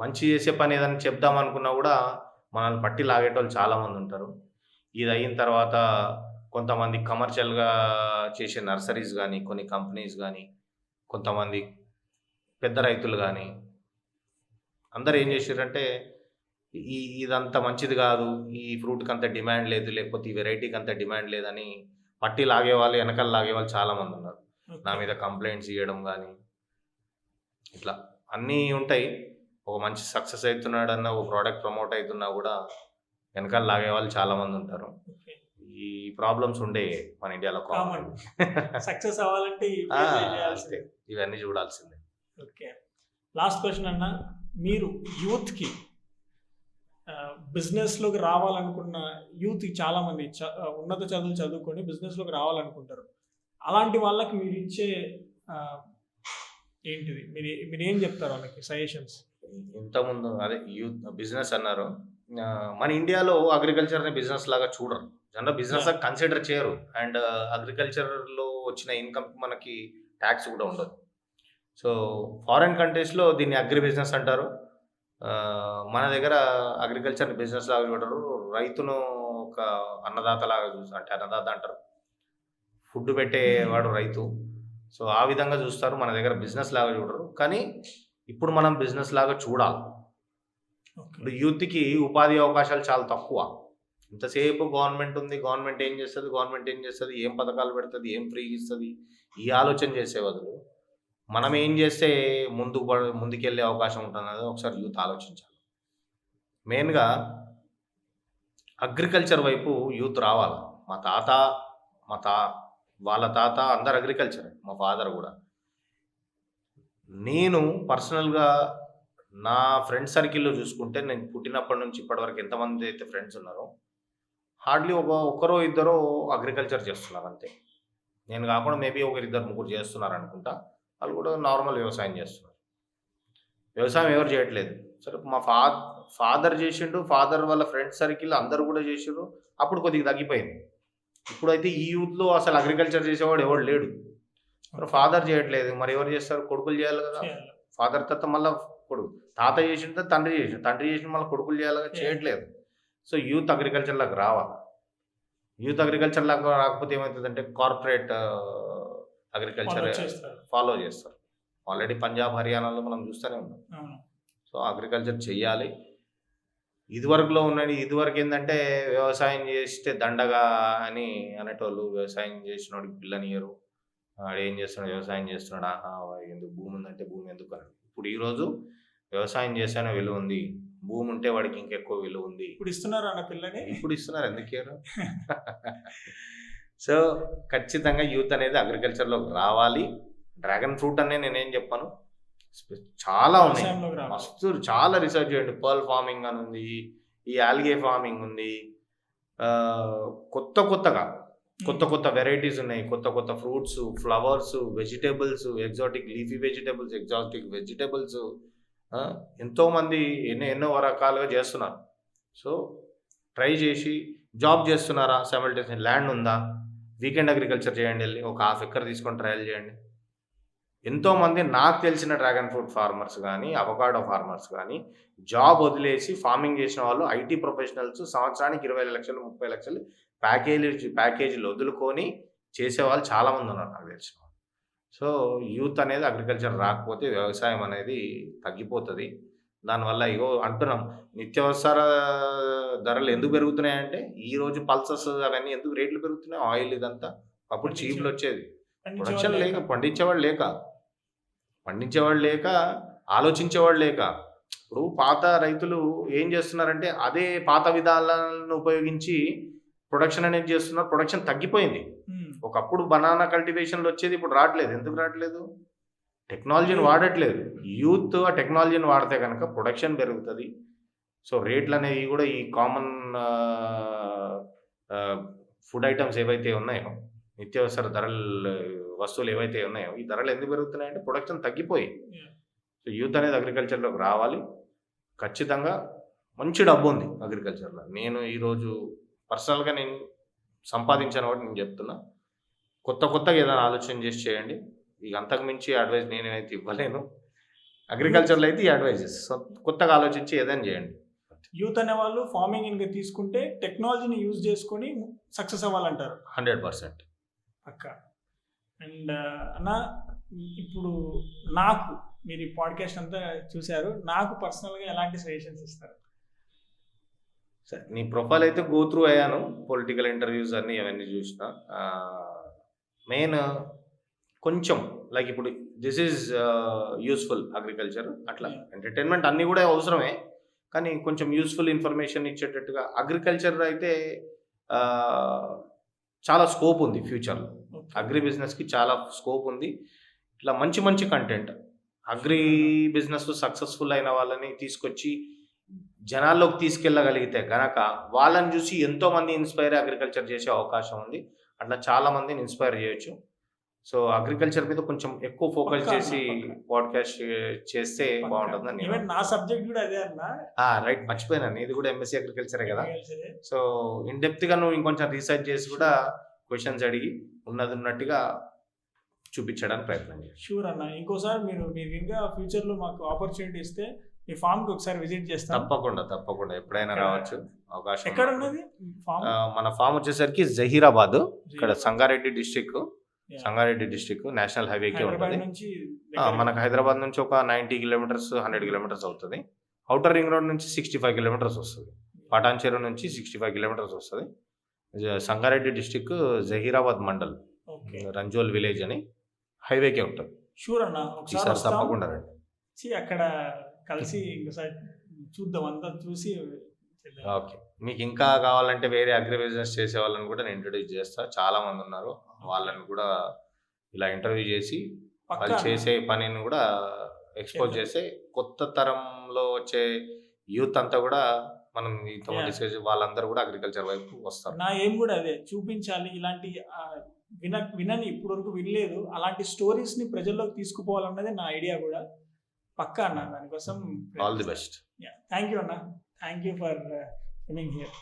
మంచి చేసే పని ఏదైనా చెప్దాం అనుకున్నా కూడా మనల్ని పట్టి లాగేటోళ్ళు చాలామంది ఉంటారు. ఇది అయిన తర్వాత కొంతమంది కమర్షియల్గా చేసే నర్సరీస్ కానీ, కొన్ని కంపెనీస్ కానీ, కొంతమంది పెద్ద రైతులు కానీ అందరు ఏం చేసారంటే ఇదంతా మంచిది కాదు, ఈ ఫ్రూట్కి అంత డిమాండ్ లేదు, లేకపోతే ఈ వెరైటీకి అంత డిమాండ్ లేదని పట్టి లాగేవాళ్ళు, వెనకాల లాగేవాళ్ళు చాలామంది ఉన్నారు. నా మీద కంప్లైంట్స్ ఇవ్వడం కానీ ఇట్లా అన్నీ ఉంటాయి. ఒక మంచి సక్సెస్ అవుతున్నాడన్న ఒక ప్రోడక్ట్ ప్రమోట్ అవుతున్నా కూడా వెనకాల లాగే వాళ్ళు చాలామంది ఉంటారు. ఈ ప్రాబ్లమ్స్ ఉండే మన ఇండియాలో కామన్. సక్సెస్ అవ్వాలంటే ఇవన్నీ చూడాల్సిందే. ఓకే, లాస్ట్ క్వశ్చన్ అన్న, మీరు యూత్కి బిజినెస్లోకి రావాలనుకున్న యూత్కి చాలామంది ఉన్నత చదువులు చదువుకొని బిజినెస్లోకి రావాలనుకుంటారు. అలాంటి వాళ్ళకి మీరు ఇచ్చే ఏంటిది, మీరు ఏం చెప్తారు వాళ్ళకి సజెషన్స్? ఇంతకుముందు అదే యూత్ బిజినెస్ అన్నారు. మన ఇండియాలో అగ్రికల్చర్ని బిజినెస్ లాగా చూడరు, జనరల్ బిజినెస్ లాగా కన్సిడర్ చేయరు. అండ్ అగ్రికల్చర్లో వచ్చిన ఇన్కమ్ మనకి ట్యాక్స్ కూడా ఉండదు. సో ఫారిన్ కంట్రీస్లో దీన్ని అగ్రి బిజినెస్ అంటారు. మన దగ్గర అగ్రికల్చర్ని బిజినెస్ లాగా చూడరు, రైతును ఒక అన్నదాత లాగా చూస్తారు. అంటే అన్నదాత అంటారు, ఫుడ్ పెట్టేవాడు రైతు. సో ఆ విధంగా చూస్తారు, మన దగ్గర బిజినెస్ లాగా చూడరు. కానీ ఇప్పుడు మనం బిజినెస్ లాగా చూడాలి. ఓకే. ఇప్పుడు యూత్కి ఉపాధి అవకాశాలు చాలా తక్కువ. ఇంతసేపు గవర్నమెంట్ ఉంది, గవర్నమెంట్ ఏం చేస్తుంది, ఏం పథకాలు పెడుతుంది, ఏం ఫ్రీ ఇస్తుంది, ఈ ఆలోచన చేసే బదులు మనం ఏం చేస్తే ముందుకెళ్ళే అవకాశం ఉంటుందనేది ఒకసారి యూత్ ఆలోచించాలి. మెయిన్గా అగ్రికల్చర్ వైపు యూత్ రావాలి. వాళ్ళ తాత అందరు అగ్రికల్చర్, మా ఫాదర్ కూడా. నేను పర్సనల్గా నా ఫ్రెండ్ సర్కిల్లో చూసుకుంటే నేను పుట్టినప్పటి నుంచి ఇప్పటివరకు ఎంతమంది అయితే ఫ్రెండ్స్ ఉన్నారో హార్డ్లీ ఒక్కరో ఇద్దరో అగ్రికల్చర్ చేస్తున్నారు అంతే. నేను కాకుండా మేబీ ఒకరిద్దరు ముగ్గురు చేస్తున్నారు అనుకుంటా. వాళ్ళు కూడా నార్మల్ వ్యవసాయం చేస్తున్నారు. వ్యవసాయం ఎవరు చేయట్లేదు. సరే మా ఫాదర్ చేసిండు, ఫాదర్ వాళ్ళ ఫ్రెండ్ సర్కిల్ అందరూ కూడా చేసిండ్రు. అప్పుడు కొద్దిగా తగ్గిపోయింది. ఇప్పుడైతే ఈ యూత్లో అసలు అగ్రికల్చర్ చేసేవాడు ఎవడు లేడు. మరి ఫాదర్ చేయట్లేదు, మరి ఎవరు చేస్తారు? కొడుకులు చేయాలి కదా. ఫాదర్ తర్వాత మళ్ళీ కొడుకు, తాత చేసిన తండ్రి చేసిన మళ్ళీ కొడుకులు చేయాలి కదా, చేయట్లేదు. సో యూత్ అగ్రికల్చర్లోకి రావాలి. యూత్ అగ్రికల్చర్లోకి రాకపోతే ఏమవుతుందంటే కార్పొరేట్ అగ్రికల్చర్ ఫాలో చేస్తారు. ఆల్రెడీ పంజాబ్, హర్యానాలో మనం చూస్తూనే ఉన్నాం. సో అగ్రికల్చర్ చెయ్యాలి. ఇదివరకు ఏంటంటే వ్యవసాయం చేస్తే దండగా అని అనేటోళ్ళు. వ్యవసాయం చేసినోడికి పిల్లనియరు, ఏం చేస్తున్నాడు, వ్యవసాయం చేస్తున్నాడు, ఎందుకు భూమి ఉందంటే భూమి ఎందుకు అని. ఇప్పుడు ఈరోజు వ్యవసాయం చేసానే విలువ ఉంది, భూమి ఉంటే వాడికి ఇంకెక్కువ విలువ ఉంది. ఇప్పుడు ఇస్తున్నారు అన్న పిల్లని, ఇప్పుడు ఇస్తున్నారు, ఎందుకేరు. సో ఖచ్చితంగా యూత్ అనేది అగ్రికల్చర్లోకి రావాలి. డ్రాగన్ ఫ్రూట్ అనే నేనేం చెప్పాను, చాలా ఉన్నాయి, మస్తు చాలా రీసెర్చ్ చేయండి. పర్ల్ ఫార్మింగ్ అని ఉంది, ఈ ఆల్గే ఫార్మింగ్ ఉంది, కొత్త వెరైటీస్ ఉన్నాయి, కొత్త fruits, flowers, vegetables, exotic leafy vegetables, exotic vegetables, ఎంతోమంది ఎన్నో రకాలుగా చేస్తున్నారు. సో ట్రై చేసి జాబ్ చేస్తున్నారా, సైమల్టేనియస్ ల్యాండ్ ఉందా, వీకెండ్ అగ్రికల్చర్ చేయండి, వెళ్ళి ఒక ½ ఎకర్ తీసుకొని ట్రయల్ చేయండి. ఎంతోమంది నాకు తెలిసిన డ్రాగన్ ఫ్రూట్ ఫార్మర్స్ కానీ, అవకాడో ఫార్మర్స్ కానీ జాబ్ వదిలేసి ఫార్మింగ్ చేసిన వాళ్ళు, ఐటీ ప్రొఫెషనల్స్ సంవత్సరానికి 20 లక్షలు 30 లక్షలు ప్యాకేజీలు వదులుకొని చేసేవాళ్ళు చాలామంది ఉన్నారు నాకు తెలిసిన. సో యూత్ అనేది అగ్రికల్చర్ రాకపోతే వ్యవసాయం అనేది తగ్గిపోతుంది. దానివల్ల ఇగో అంటున్నాం, నిత్యావసర ధరలు ఎందుకు పెరుగుతున్నాయంటే ఈరోజు పల్సెస్ అవన్నీ ఎందుకు రేట్లు పెరుగుతున్నాయి, ఆయిల్ ఇదంతా. అప్పుడు చీప్లు వచ్చేది, ప్రొడక్షన్ లేక, పండించేవాళ్ళు లేక, ఆలోచించేవాళ్ళు లేక. ఇప్పుడు పాత రైతులు ఏం చేస్తున్నారంటే అదే పాత విధానాలను ఉపయోగించి ప్రొడక్షన్ అనేది చేస్తున్నారు. ప్రొడక్షన్ తగ్గిపోయింది. ఒకప్పుడు బనానా కల్టివేషన్లు వచ్చేది, ఇప్పుడు రావట్లేదు. ఎందుకు రావట్లేదు? టెక్నాలజీని వాడట్లేదు. యూత్ ఆ టెక్నాలజీని వాడితే కనుక ప్రొడక్షన్ పెరుగుతుంది. సో రేట్లు అనేవి కూడా ఈ కామన్ ఫుడ్ ఐటమ్స్ ఏవైతే ఉన్నాయో, నిత్యావసర వస్తువులు ఏవైతే ఉన్నాయో, ఈ ధరలు ఎందుకు పెరుగుతున్నాయంటే ప్రొడక్షన్ తగ్గిపోయి. సో యూత్ అనేది అగ్రికల్చర్లోకి రావాలి. ఖచ్చితంగా మంచి డబ్బు ఉంది అగ్రికల్చర్లో. నేను ఈరోజు పర్సనల్గా నేను సంపాదించాను కాబట్టి నేను చెప్తున్నా, కొత్తగా ఏదైనా ఆలోచన చేసి చేయండి. ఇక అంతకు మించి అడ్వైస్ నేనైతే ఇవ్వలేను. అగ్రికల్చర్లో అయితే ఈ అడ్వైజెస్, కొత్తగా ఆలోచించి ఏదైనా చేయండి. యూత్ అనే వాళ్ళు ఫార్మింగ్ ఇంకా తీసుకుంటే టెక్నాలజీని యూజ్ చేసుకొని సక్సెస్ అవ్వాలంటారు. 100% పక్క. అండ్ అన్న, ఇప్పుడు నాకు మీరు ఈ పాడ్కాస్ట్ అంతా చూశారు, నాకు పర్సనల్గా ఎలాంటి సజెషన్స్ ఇస్తారు? సరే, నీ ప్రొఫైల్ అయితే గో త్రూ అయ్యాను, పొలిటికల్ ఇంటర్వ్యూస్ అన్నీ అవన్నీ చూసిన. మెయిన్ కొంచెం లైక్ ఇప్పుడు దిస్ ఈజ్ యూస్ఫుల్ అగ్రికల్చర్, అట్లా ఎంటర్టైన్మెంట్ అన్నీ కూడా అవసరమే, కానీ కొంచెం యూస్ఫుల్ ఇన్ఫర్మేషన్ ఇచ్చేటట్టుగా అగ్రికల్చర్ అయితే చాలా స్కోప్ ఉంది ఫ్యూచర్లో. అగ్రి బిజినెస్కి చాలా స్కోప్ ఉంది. ఇట్లా మంచి కంటెంట్ అగ్రి బిజినెస్ సక్సెస్ఫుల్ అయిన వాళ్ళని తీసుకొచ్చి జనాల్లోకి తీసుకెళ్ళగలిగితే కనుక వాళ్ళని చూసి ఎంతోమంది ఇన్స్పైర్ అగ్రికల్చర్ చేసే అవకాశం ఉంది. అట్లా చాలామందిని ఇన్స్పైర్ చేయొచ్చు. సో అగ్రికల్చర్ మీద కొంచెం ఎక్కువ ఫోకస్ చేసి పాడ్కాస్ట్ చేస్తే బాగుంటుందని. నా సబ్జెక్ట్ కూడా అదే అన్న. రైట్, మర్చిపోయినాను, ఇది కూడా ఎంఎస్సీ అగ్రికల్చరే కదా. సో ఇన్ డెప్త్గా నువ్వు ఇంకొంచెం రీసెర్చ్ చేసి కూడా క్వశ్చన్స్ అడిగి ఉన్నట్టుగా చూపించడానికి ప్రయత్నం చేయాలి. షూర్ అన్న, ఇంకోసారి మీరు ఇంకా ఫ్యూచర్లో మాకు ఆపర్చునిటీ ఇస్తే మీ ఫామ్కి ఒకసారి విజిట్ చేస్తాం. తప్పకుండా ఎప్పుడైనా రావచ్చు, అవకాశం. ఎక్కడ ఉన్నది ఫామ్? మన ఫామ్ వచ్చేసరికి జహీరాబాద్, ఇక్కడ Sangareddy district. Sangareddy district national హైవేకే హైదరాబాద్ ఉంటుంది. నుంచి మనకు హైదరాబాద్ నుంచి ఒక 90 కిలోమీటర్స్ 100 కిలోమీటర్స్ అవుతుంది. అవుటర్ రింగ్ రోడ్ నుంచి 65 కిలోమీటర్స్ వస్తుంది. పటాన్ చెరువు నుంచి 65 కిలోమీటర్స్ వస్తుంది. సంగారెడ్డి డిస్టిక్ జహీరాబాద్ మండల్ రంజోల్ విలేజ్ అని హైవేకే ఉంటుంది. షూర్ అన్న, ఒకసారి ఈసారి వస్తాం. తప్పకుండా రండి. అక్కడ కలిసి ఇంకోసారి చూద్దాం, అంతా చూసి చేద్దాం. ఓకే, మీకు ఇంకా కావాలంటే వేరే అగ్రి బిజినెస్ చేసే వాళ్ళని కూడా నేను ఇంట్రొడ్యూస్ చేస్తా. చాలా మంది ఉన్నారు, వాళ్ళని కూడా ఇలా ఇంటర్వ్యూ చేసి పక్కా వాళ్ళు అన్న. చేసే పనిని కూడా ఎక్స్పోజ్ చేస్తే కొత్త తరంలో వచ్చే యూత్ అంతా కూడా మనం ఇంత డిస్కస్ వాళ్ళందరూ కూడా అగ్రికల్చర్ వైపు వస్తారు. నా ఏం కూడా అదే, చూపించాలి ఇలాంటి వినని ఇప్పుడు వరకు వినలేదు అలాంటి స్టోరీస్ ని ప్రజల్లోకి తీసుకుపోవాలన్నది నా ఐడియా కూడా. పక్కా అన్న, దానికోసం all the best. Thank you అన్న, thank you for coming here.